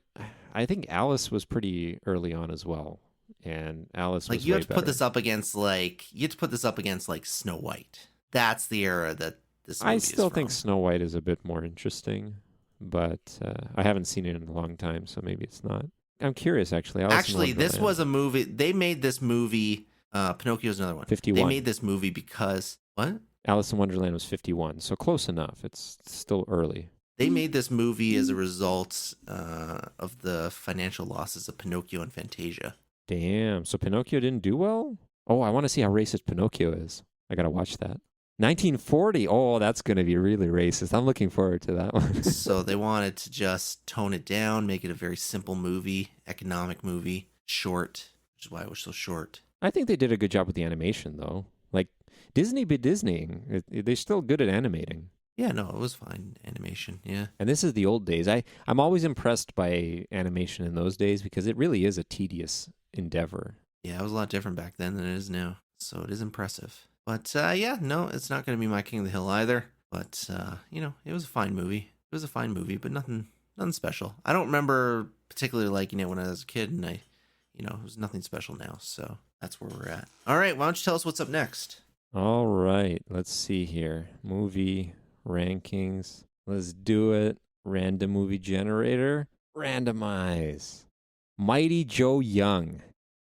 I think Alice was pretty early on as well, and Alice was like you way have to put better. this up against like Snow White. That's the era that this movie I is still from. think Snow White is a bit more interesting, but I haven't seen it in a long time, so maybe it's not. I'm curious, actually. Actually, this was a movie. They made this movie. Pinocchio's another one. 51. They made this movie because what? Alice in Wonderland was 51, so close enough. It's still early. They made this movie as a result of the financial losses of Pinocchio and Fantasia. Damn. So Pinocchio didn't do well? Oh, I want to see how racist Pinocchio is. I got to watch that. 1940. Oh, that's going to be really racist. I'm looking forward to that one. So they wanted to just tone it down, make it a very simple movie, economic movie, short, which is why it was so short. I think they did a good job with the animation, though. Like, Disney be Disneying. They're still good at animating. Yeah, no, it was fine animation, yeah. And this is the old days. I'm always impressed by animation in those days because it really is a tedious endeavor. Yeah, it was a lot different back then than it is now. So it is impressive. But yeah, no, it's not going to be my King of the Hill either. But, it was a fine movie. It was a fine movie, but nothing special. I don't remember particularly liking it when I was a kid, and it was nothing special now. So that's where we're at. All right, why don't you tell us what's up next? All right, let's see here. Movie rankings. Let's do it. Random movie generator. Randomize. Mighty Joe Young.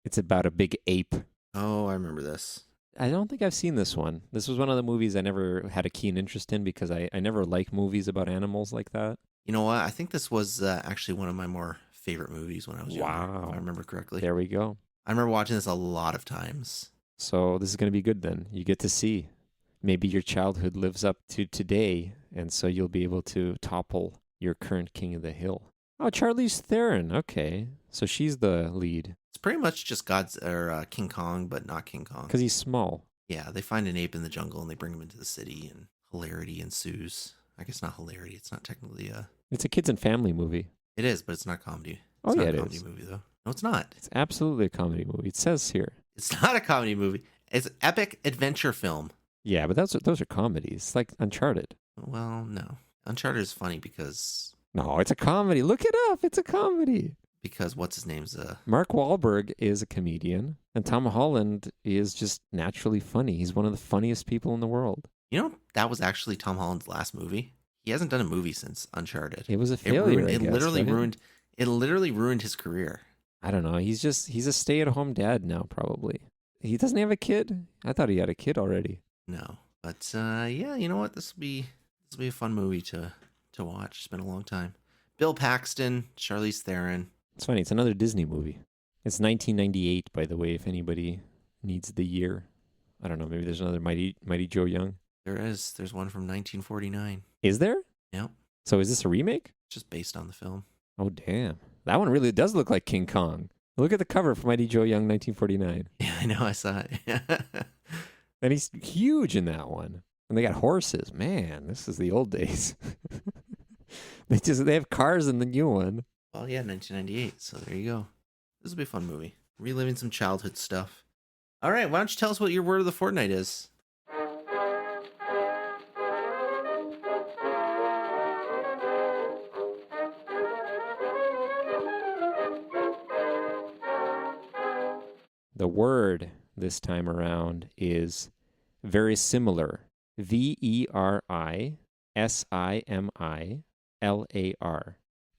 It's about a big ape. Oh, I remember this. I don't think I've seen this one. This was one of the movies I never had a keen interest in because I never like movies about animals like that. You know what? I think this was actually one of my more favorite movies when I was younger, if Wow. I remember correctly. There we go. I remember watching this a lot of times. So this is going to be good then. You get to see. Maybe your childhood lives up to today, and so you'll be able to topple your current king of the hill. Oh, Charlize Theron. Okay. So she's the lead It's pretty much just King Kong, but not King Kong. because he's small. Yeah, they find an ape in the jungle and they bring him into the city, and hilarity ensues. I guess not hilarity. It's not technically a. It's a kids and family movie. It is, but it's not comedy. Oh, It's yeah, not it a comedy is. movie though. No, it's not. It's absolutely a comedy movie. It says here. It's not a comedy movie. It's an epic adventure film. Yeah, but those are comedies. It's like Uncharted. Well, no. Uncharted is funny because No, it's a comedy. Look it up. It's a comedy. what's his name's Mark Wahlberg is a comedian, and Tom Holland is just naturally funny. He's one of the funniest people in the world. that was actually Tom Holland's last movie. He hasn't done a movie since Uncharted. It was a failure. I guess, right? It literally ruined his career. I don't know. He's a stay-at-home dad now, probably. He doesn't have a kid. I thought he had a kid already. No. But yeah, you know what? This will be a fun movie to watch. It's been a long time. Bill Paxton, Charlize Theron. It's funny. It's another Disney movie. It's 1998, by the way, if anybody needs the year. I don't know. Maybe there's another Mighty Joe Young. There's one from 1949. Is there? Yep. So is this a remake? Just based on the film. Oh, damn. That one really does look like King Kong. Look at the cover for Mighty Joe Young 1949. Yeah, I know. I saw it. And he's huge in that one. And they got horses. Man, this is the old days. They have cars in the new one. Well, yeah, 1998. So there you go. This will be a fun movie. Reliving some childhood stuff. All right, why don't you tell us what your word of the fortnight is? The word this time around is very similar. VERISIMILAR.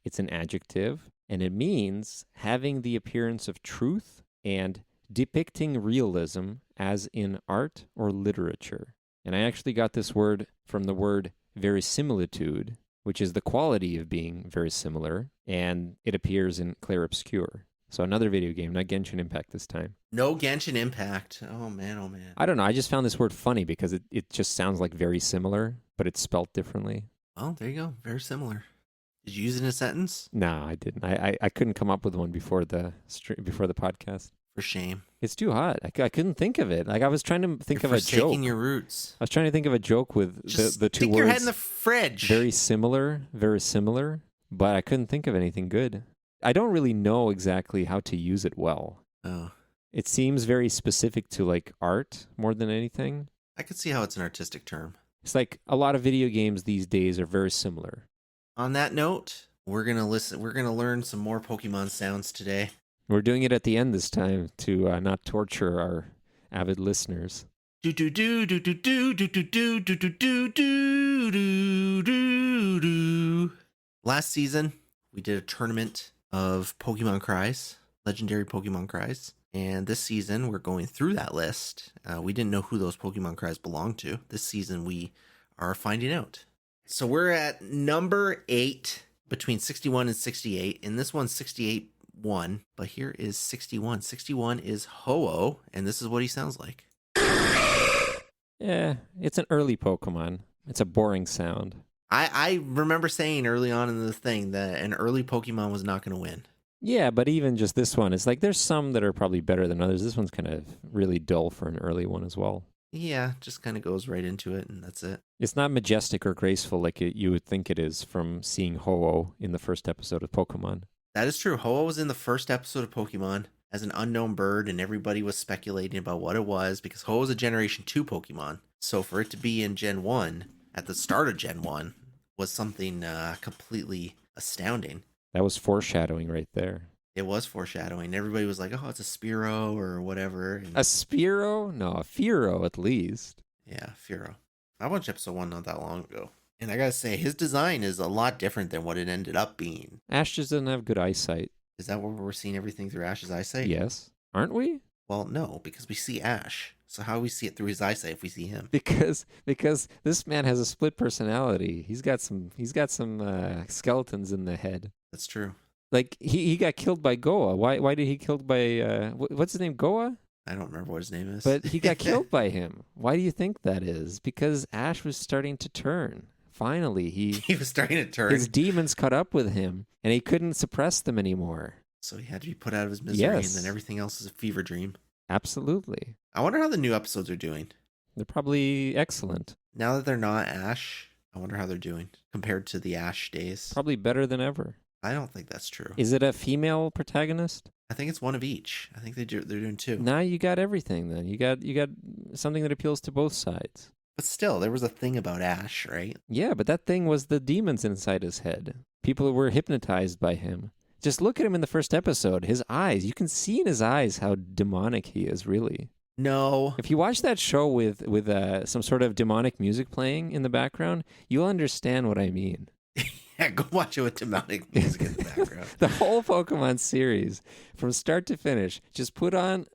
It's an adjective, and it means having the appearance of truth and depicting realism as in art or literature. And I actually got this word from the word verisimilitude, which is the quality of being very similar, and it appears in Clair Obscur. So another video game, not Genshin Impact this time. No Genshin Impact. Oh, man, oh, man. I don't know. I just found this word funny because it just sounds like very similar, but it's spelt differently. Well, there you go. Very similar. Did you use it in a sentence? No, I didn't. I couldn't come up with one before the podcast. For shame. It's too hot. I couldn't think of it. Like I was trying to think You're of a joke. forsaking your roots. I was trying to think of a joke with Just the two stick words. your head in the fridge. Very similar, but I couldn't think of anything good. I don't really know exactly how to use it well. Oh, It seems very specific to like art more than anything. I could see how it's an artistic term. It's like a lot of video games these days are very similar. On that note, we're gonna learn some more Pokemon sounds today. We're doing it at the end this time to not torture our avid listeners. Do do do do do do do do do do do do do do do do. Last season, we did a tournament of Pokemon cries, legendary Pokemon cries. And this season, we're going through that list. We didn't know who those Pokemon cries belonged to. This season, we are finding out. So we're at number 8 between 61 and 68. And this one's 68 1, but here is 61. 61 is Ho-Oh, and this is what he sounds like. Yeah, it's an early Pokemon. It's a boring sound. I remember saying early on in the thing that an early Pokemon was not going to win. Yeah, but even just this one, it's like there's some that are probably better than others. This one's kind of really dull for an early one as well. Yeah, just kind of goes right into it, and that's it. It's not majestic or graceful like you would think it is from seeing Ho-Oh in the first episode of Pokemon. That is true. Ho-Oh was in the first episode of Pokemon as an unknown bird, and everybody was speculating about what it was because Ho-Oh is a Generation 2 Pokemon. So for it to be in Gen 1, at the start of Gen 1, was something completely astounding. That was foreshadowing right there. It was foreshadowing. Everybody was like, oh, it's a Spearow or whatever. And A Spearow? No, a Fearow at least. yeah, Fearow. I watched episode 1 not that long ago. And I gotta say, his design is a lot different than what it ended up being. Ash just doesn't have good eyesight. Is that where we're seeing everything through Ash's eyesight? Yes. Aren't we? Well, no, because we see Ash. So how do we see it through his eyesight if we see him? Because this man has a split personality. He's got some skeletons in the head. That's true. Like he got killed by Goa. Why did he killed by what's his name, Goa? I don't remember what his name is. But he got killed by him. Why do you think that is? Because Ash was starting to turn. Finally, he was starting to turn. His demons caught up with him, and he couldn't suppress them anymore. So he had to be put out of his misery, Yes. and then everything else is a fever dream. Absolutely. I wonder how the new episodes are doing. They're probably excellent. Now that they're not Ash, I wonder how they're doing compared to the Ash days. Probably better than ever. I don't think that's true. Is it a female protagonist? I think it's one of each. I think they're doing two. Now you got everything then. You got something that appeals to both sides. But still, there was a thing about Ash, right? Yeah, but that thing was the demons inside his head. People were hypnotized by him. Just look at him in the first episode. His eyes, you can see in his eyes how demonic he is, really. No. If you watch that show with some sort of demonic music playing in the background, you'll understand what I mean. Yeah, go watch it with demonic music in the background. The whole Pokemon series, from start to finish, just put on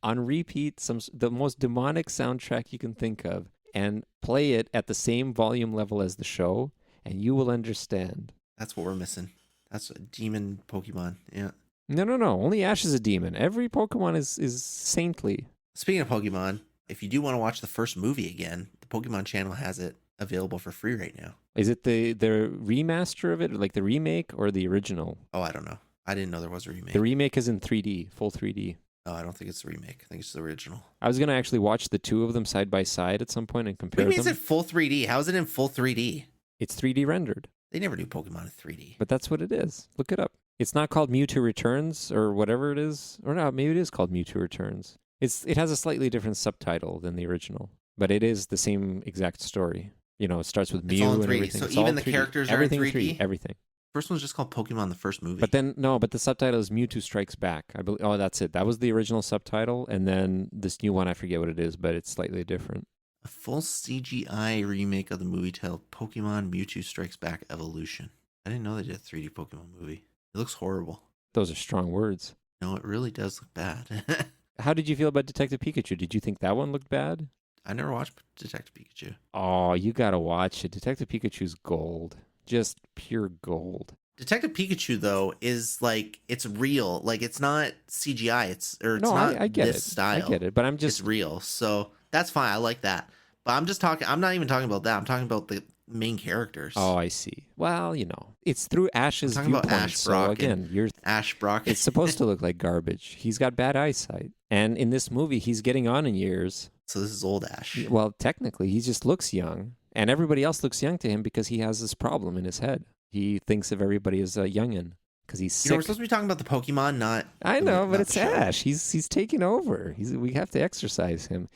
repeat the most demonic soundtrack you can think of and play it at the same volume level as the show, and you will understand. That's what we're missing. That's a demon Pokemon. Yeah. No. Only Ash is a demon. Every Pokemon is saintly. Speaking of Pokemon, if you do want to watch the first movie again, the Pokemon Channel has it available for free right now. Is it the remaster of it, like the remake, or the original? Oh, I don't know. I didn't know there was a remake. The remake is in 3D, full 3D. Oh, I don't think it's the remake. I think it's the original. I was going to actually watch the two of them side by side at some point and compare What do you them. mean it's in full 3D? How is it in full 3D? It's 3D rendered. They never do Pokemon in 3D. But that's what it is. Look it up. It's not called Mewtwo Returns or whatever it is. Or no, maybe it is called Mewtwo Returns. It has a slightly different subtitle than the original, but it is the same exact story. You know, it starts with Mew and everything. So it's even all the 3D. characters everything are in 3D? Everything. First one's just called Pokemon the first movie. But then, no, but the subtitle is Mewtwo Strikes Back. I believe. Oh, that's it. That was the original subtitle. And then this new one, I forget what it is, but it's slightly different. A full CGI remake of the movie titled Pokemon Mewtwo Strikes Back Evolution. I didn't know they did a 3D Pokemon movie. It looks horrible. Those are strong words. No, it really does look bad. How did you feel about Detective Pikachu? Did you think that one looked bad? I never watched Detective Pikachu. Oh, you gotta watch it. Detective Pikachu's gold. Just pure gold. Detective Pikachu, though, is like, it's real. Like, it's not CGI. It's not I get this it. style. I get it, but I'm just... It's real. So that's fine. I like that. But I'm not even talking about that. I'm talking about the main characters. Oh, I see. Well, you know, it's through Ash's I'm talking viewpoint. about Ash Brock so again, you're... Ash Brock. It's supposed to look like garbage. He's got bad eyesight. And in this movie, he's getting on in years. So this is old Ash. Well, technically, he just looks young. And everybody else looks young to him because he has this problem in his head. He thinks of everybody as a youngin' because he's sick. You know, we're supposed to be talking about the Pokemon, not... I know, but it's the show. Ash. He's taking over. We have to exercise him.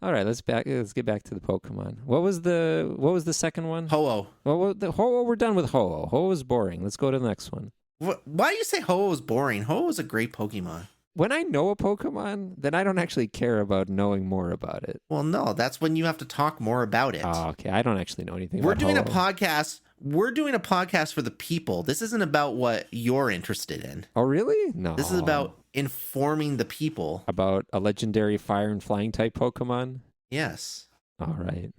All right, let's get back to the Pokemon. What was the second one? Ho-Oh. Ho-Oh, we're done with Ho-Oh. Ho-Oh is boring. Let's go to the next one. Why do you say Ho-Oh is boring? Ho-Oh is a great Pokemon. When I know a Pokemon, then I don't actually care about knowing more about it. Well, no, that's when you have to talk more about it. Oh, okay. I don't actually know anything We're about doing Ho-Oh. a podcast. We're doing a podcast for the people. This isn't about what you're interested in. Oh, really? No. This is about informing the people. About a legendary fire and flying type Pokemon? Yes. All right.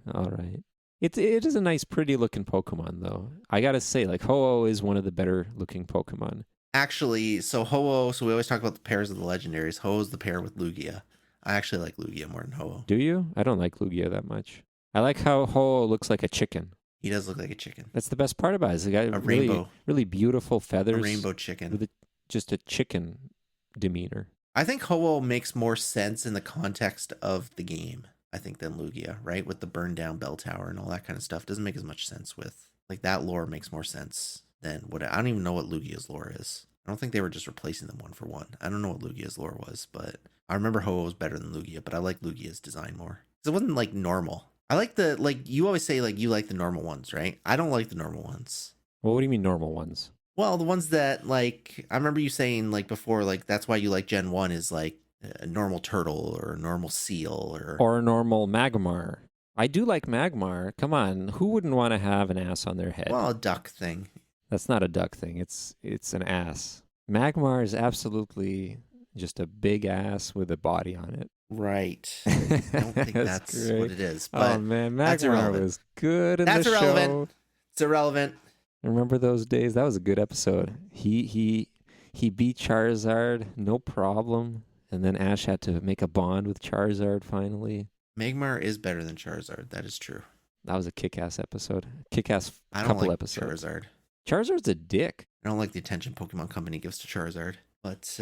It is a nice, pretty looking Pokemon, though. I gotta say, like, Ho-Oh is one of the better looking Pokemon. Actually, so Ho-Oh, so we always talk about the pairs of the legendaries. Ho-Oh is the pair with Lugia. I actually like Lugia more than Ho-Oh. Do you? I don't like Lugia that much. I like how Ho-Oh looks like a chicken. He does look like a chicken. That's the best part about it. He's got A really, rainbow. really beautiful feathers. A rainbow chicken. With just a chicken demeanor. I think Ho-Oh makes more sense in the context of the game, I think, than Lugia, right? With the burned down bell tower and all that kind of stuff. Doesn't make as much sense with, like, that lore makes more sense than what, I don't even know what Lugia's lore is. I don't think they were just replacing them one for one. I don't know what Lugia's lore was, but I remember Ho-Oh was better than Lugia, but I like Lugia's design more. Because it wasn't, like, normal. I like you always say, like, you like the normal ones, right? I don't like the normal ones. Well, what do you mean normal ones? Well, the ones that, like, I remember you saying, like, before, like, that's why you like Gen 1 is, like, a normal turtle or a normal seal or a normal Magmar. I do like Magmar. Come on, who wouldn't want to have an ass on their head? Well, a duck thing. That's not a duck thing. It's an ass. Magmar is absolutely Just a big ass with a body on it. Right. I don't think that's what it is. But oh man, that's Magmar irrelevant. was good in That's the irrelevant. show. It's irrelevant. Remember those days? That was a good episode. He beat Charizard, no problem. And then Ash had to make a bond with Charizard finally. Magmar is better than Charizard. That is true. That was a kick-ass episode. Kick-ass I don't couple like episodes. Charizard. Charizard's a dick. I don't like the attention Pokemon Company gives to Charizard. But,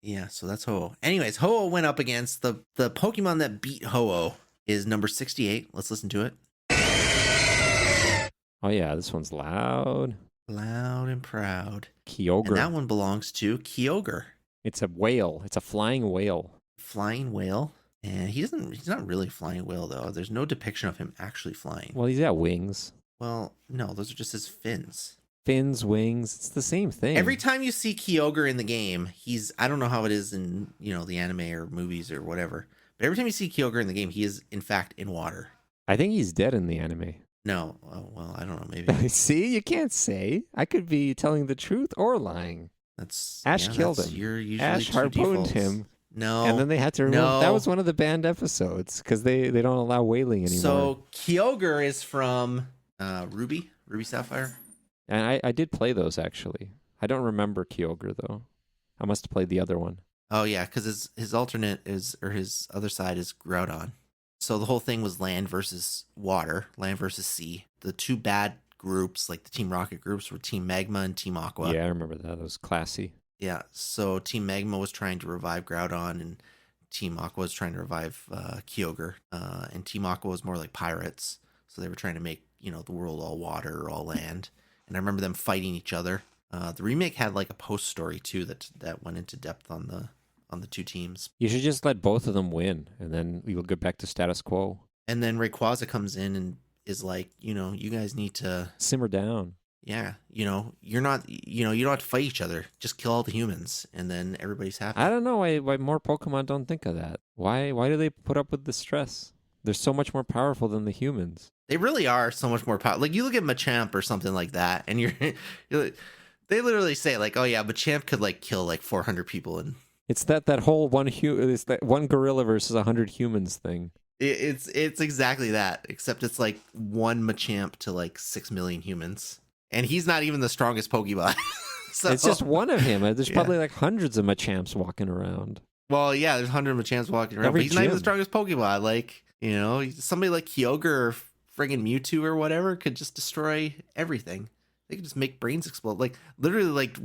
yeah, so that's Ho-Oh. Anyways, Ho-Oh went up against the Pokemon that beat Ho-Oh is number 68. Let's listen to it. Oh, yeah, this one's loud. Loud and proud. Kyogre. And that one belongs to Kyogre. It's a whale. It's a flying whale. Flying whale. And he's not really a flying whale, though. There's no depiction of him actually flying. Well, he's got wings. Well, no, those are just his fins. Fins, wings. It's the same thing. Every time you see Kyogre in the game, I don't know how it is in, the anime or movies or whatever, but every time you see Kyogre in the game, he is, in fact, in water. I think he's dead in the anime. No. Oh, well, I don't know. Maybe. See, you can't say. I could be telling the truth or lying. Ash killed him. You're usually Ash harpooned defaults. him. No. And then they had to remove. No. That was one of the banned episodes because they don't allow whaling anymore. So Kyogre is from Ruby Sapphire. And I did play those actually. I don't remember Kyogre though. I must have played the other one. Oh yeah, because his alternate his other side is Groudon. So the whole thing was land versus water, land versus sea. The two bad groups, like the Team Rocket groups, were Team Magma and Team Aqua. Yeah, I remember that. That was classy. Yeah, so Team Magma was trying to revive Groudon, and Team Aqua was trying to revive Kyogre. And Team Aqua was more like pirates, so they were trying to make the world all water or all land. And I remember them fighting each other. The remake had like a post story too that went into depth on the two teams. You should just let both of them win, and then we will get back to status quo. And then Rayquaza comes in and is like, you guys need to simmer down. Yeah, you're not, you don't have to fight each other. Just kill all the humans, and then everybody's happy. I don't know why more Pokemon don't think of that. Why do they put up with the stress? They're so much more powerful than the humans. They really are so much more powerful. Like you look at Machamp or something like that, and they literally say like, oh yeah, Machamp could like kill like 400 people, and it's that whole it's that one gorilla versus 100 humans thing. It's exactly that, except it's like one Machamp to like 6 million humans. And he's not even the strongest Pokemon. So, it's just one of him. There's probably like hundreds of Machamps walking around. Well, yeah, there's 100 Machamps walking around, but he's not even the strongest Pokemon. Like, somebody like Kyogre or friggin' Mewtwo or whatever could just destroy everything. They could just make brains explode. Like, literally, like,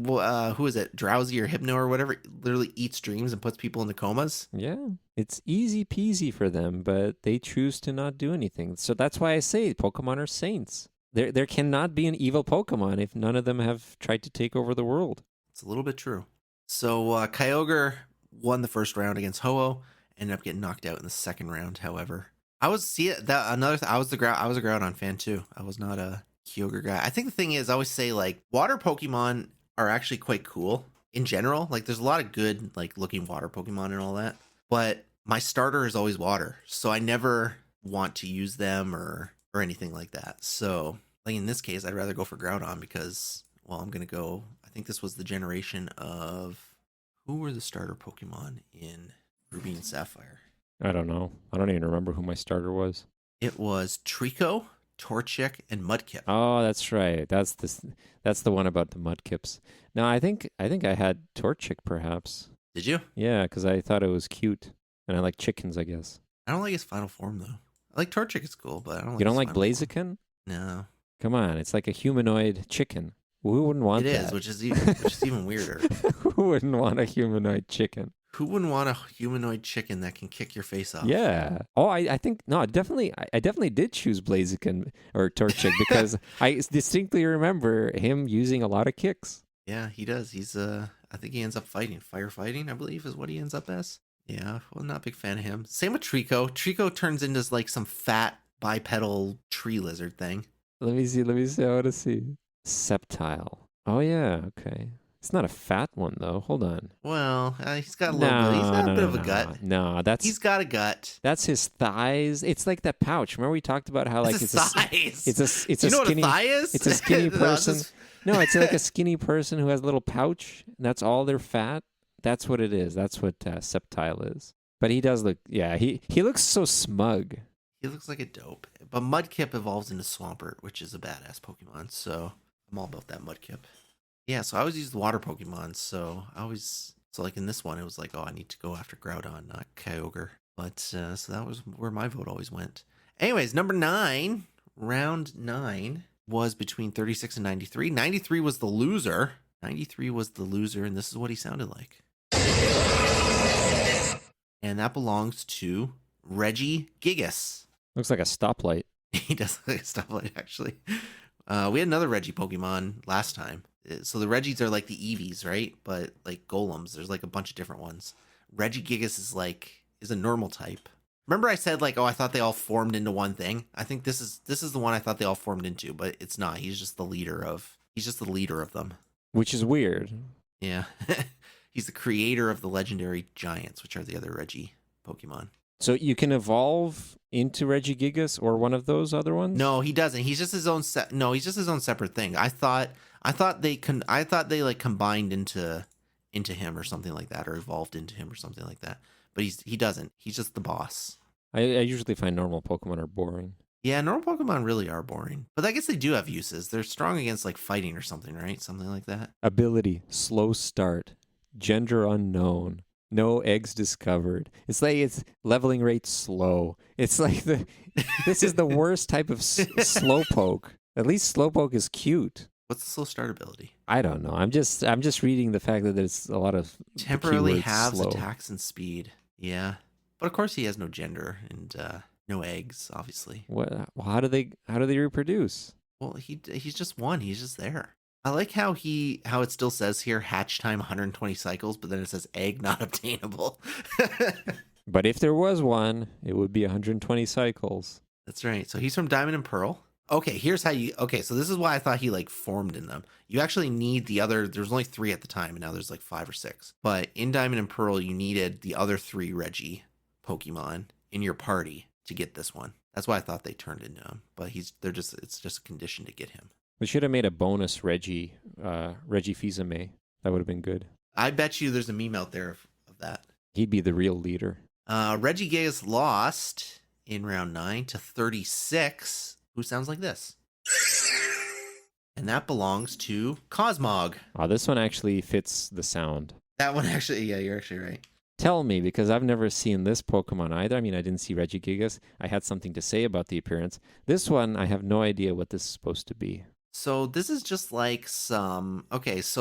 who is it? Drowsy or Hypno or whatever literally eats dreams and puts people into comas. Yeah, it's easy peasy for them, but they choose to not do anything. So that's why I say Pokemon are saints. There cannot be an evil Pokemon if none of them have tried to take over the world. It's a little bit true. So Kyogre won the first round against Ho-Oh, ended up getting knocked out in the second round. However, I was a Groudon fan too. I was not a Kyogre guy. I think the thing is, I always say like water Pokemon are actually quite cool in general. Like there's a lot of good like looking water Pokemon and all that, but my starter is always water, so I never want to use them or anything like that. So like in this case, I'd rather go for Groudon because, well, I'm going to go, I think this was the generation of, who were the starter Pokemon in Ruby and Sapphire? I don't know. I don't even remember who my starter was. It was Trico, Torchic, and Mudkip. Oh, that's right. That's the one about the Mudkips. No, I think I had Torchic perhaps. Did you? Yeah, because I thought it was cute. And I like chickens, I guess. I don't like his final form though. I like Torchic, it's cool, but I don't like You don't his like final form. Blaziken? No. Come on, it's like a humanoid chicken. Who wouldn't want that? It is, which is even weirder. Who wouldn't want a humanoid chicken? Who wouldn't want a humanoid chicken that can kick your face off? Yeah. Oh, I think no, I definitely did choose Blaziken or Torchic because I distinctly remember him using a lot of kicks. Yeah, he does. He's I think he ends up firefighting, I believe is what he ends up as. Yeah, well, not a big fan of him. Same with Trico. Trico turns into like some fat bipedal tree lizard thing. Let me see. I want to see. Septile. Oh yeah. Okay. It's not a fat one though. Hold on. Well, he's got a little bit. He's got a bit of a gut. No, he's got a gut. That's his thighs. It's like that pouch. Remember we talked about how like it's thighs. It's you a know skinny. What a thigh is? It's a skinny person. No, it's like a skinny person who has a little pouch. And that's all their fat. That's what it is. That's what Sceptile is. But he does look, yeah, he looks so smug. He looks like a dope. But Mudkip evolves into Swampert, which is a badass Pokemon. So I'm all about that Mudkip. Yeah, so I always use the water Pokemon. So like in this one, it was like, oh, I need to go after Groudon, not Kyogre. But so that was where my vote always went. Anyways, number 9, round 9 was between 36 and 93. 93 was the loser. 93 was the loser, and this is what he sounded like. And that belongs to Reggie Gigas. Looks like a stoplight. He does look like a stoplight, actually. We had another Reggie Pokemon last time. So the Reggies are like the Eevees, right? But like golems, there's like a bunch of different ones. Reggie Gigas is a normal type. Remember I said like, oh, I thought they all formed into one thing? I think this is the one I thought they all formed into, but it's not. He's just the leader of them. Which is weird. Yeah. He's the creator of the legendary giants, which are the other Reggie Pokemon. So you can evolve into Regigigas or one of those other ones? No, he doesn't. He's just his own he's just his own separate thing. I thought they like combined into him or something like that, or evolved into him or something like that. But he doesn't. He's just the boss. I usually find normal Pokemon are boring. Yeah, normal Pokemon really are boring. But I guess they do have uses. They're strong against like fighting or something, right? Something like that. Ability, slow start, gender unknown, no eggs discovered. It's like it's leveling rate slow. It's like this is the worst type of Slowpoke. At least Slowpoke is cute. What's the slow start ability? I don't know. I'm just reading the fact that there's a lot of temporarily halves slow. Attacks and speed. Yeah, but of course he has no gender and no eggs, obviously. What? Well, how do they reproduce? Well, he's just one. He's just there. I like how it still says here hatch time 120 cycles, but then it says egg not obtainable. But if there was one, it would be 120 cycles. That's right. So he's from Diamond and Pearl. Okay, here's how so this is why I thought he like formed in them. You actually need the other, there's only 3 at the time, and now there's like 5 or 6. But in Diamond and Pearl, you needed the other 3 Reggie Pokemon in your party to get this one. That's why I thought they turned into him. But it's just a condition to get him. We should have made a bonus Reggie Fils-Aimé. That would have been good. I bet you there's a meme out there of that. He'd be the real leader. Reggie Gigas lost in round 9 to 36. Who sounds like this? And that belongs to Cosmog. Oh, this one actually fits the sound. That one actually, yeah, you're actually right. Tell me, because I've never seen this Pokemon either. I mean, I didn't see Regigigas. I had something to say about the appearance. This one, I have no idea what this is supposed to be. So this is just like so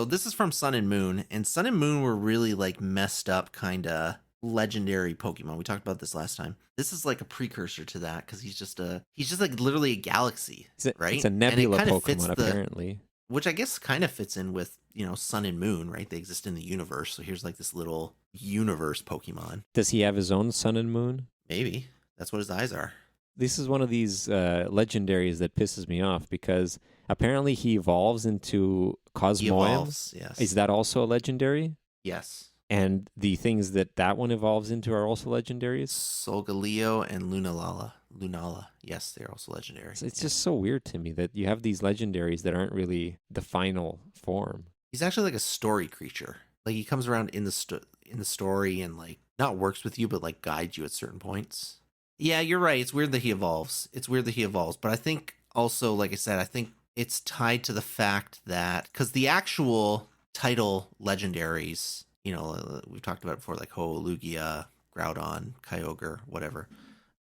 this is from Sun and Moon, and Sun and Moon were really like messed up kind of legendary Pokemon. We talked about this last time. This is like a precursor to that because he's just like literally a galaxy, right? It's a nebula Pokemon apparently. Which I guess kind of fits in with, Sun and Moon, right? They exist in the universe. So here's like this little universe Pokemon. Does he have his own Sun and Moon? Maybe. That's what his eyes are. This is one of these legendaries that pisses me off because apparently he evolves into Cosmoem. He evolves, yes. Is that also a legendary? Yes. And the things that one evolves into are also legendaries? Solgaleo and Lunala. Yes, they're also legendary. It's just so weird to me that you have these legendaries that aren't really the final form. He's actually like a story creature. Like he comes around in the story and like not works with you, but like guides you at certain points. Yeah, you're right. It's weird that he evolves. But I think also, like I said, I think it's tied to the fact that because the actual title legendaries, we've talked about it before, like Ho-Lugia, Groudon, Kyogre, whatever.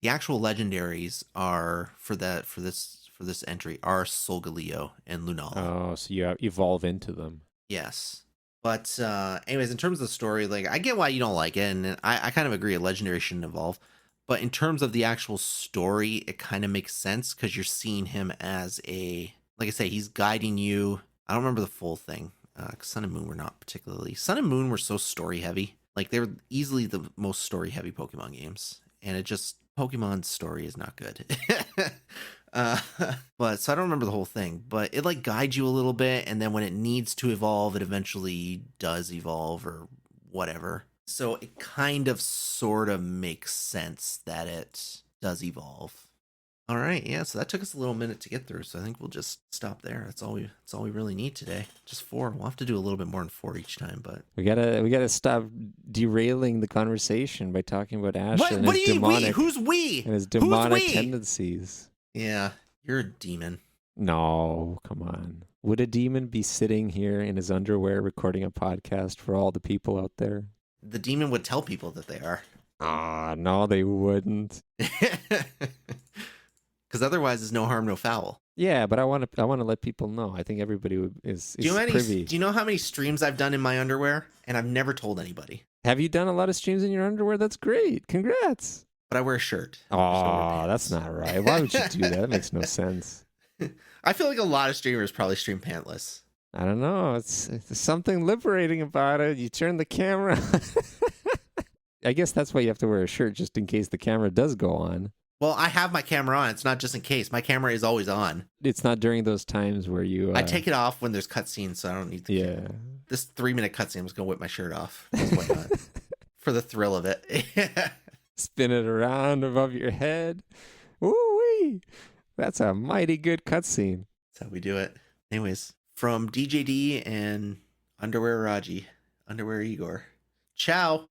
The actual legendaries are for this entry are Solgaleo and Lunala. Oh, so you evolve into them. Yes. But anyways, in terms of the story, like I get why you don't like it, and I kind of agree a legendary shouldn't evolve. But in terms of the actual story, it kind of makes sense because you're seeing him as like I say, he's guiding you. I don't remember the full thing. Sun and Moon were not particularly. Sun and Moon were so story heavy. Like they were easily the most story heavy Pokemon games. And Pokemon's story is not good. But so I don't remember the whole thing, but it like guides you a little bit. And then when it needs to evolve, it eventually does evolve or whatever. So it kind of sort of makes sense that it does evolve. All right, yeah. So that took us a little minute to get through. So I think we'll just stop there. That's all we really need today. Just 4. We'll have to do a little bit more than 4 each time, but We gotta stop derailing the conversation by talking about Ash what? and What his do you mean? We? demonic Who's we? and his Who's demonic we? tendencies. Yeah, you're a demon. No, come on. Would a demon be sitting here in his underwear recording a podcast for all the people out there? The demon would tell people that they are. Ah, no, they wouldn't. Because otherwise, there's no harm, no foul. Yeah, but I want to let people know. I think everybody is privy. Do you know how many streams I've done in my underwear? And I've never told anybody. Have you done a lot of streams in your underwear? That's great. Congrats. But I wear a shirt. Oh, that's not right. Why would you do that? That makes no sense. I feel like a lot of streamers probably stream pantless. I don't know. It's something liberating about it. You turn the camera. I guess that's why you have to wear a shirt, just in case the camera does go on. Well, I have my camera on. It's not just in case. My camera is always on. It's not during those times where you... I take it off when there's cutscenes, so I don't need the camera. This 3-minute cutscene, I'm just going to whip my shirt off. Why not? For the thrill of it. Spin it around above your head. Woo-wee! That's a mighty good cutscene. That's how we do it. Anyways, from DJD and Underwear Raji, Underwear Igor. Ciao!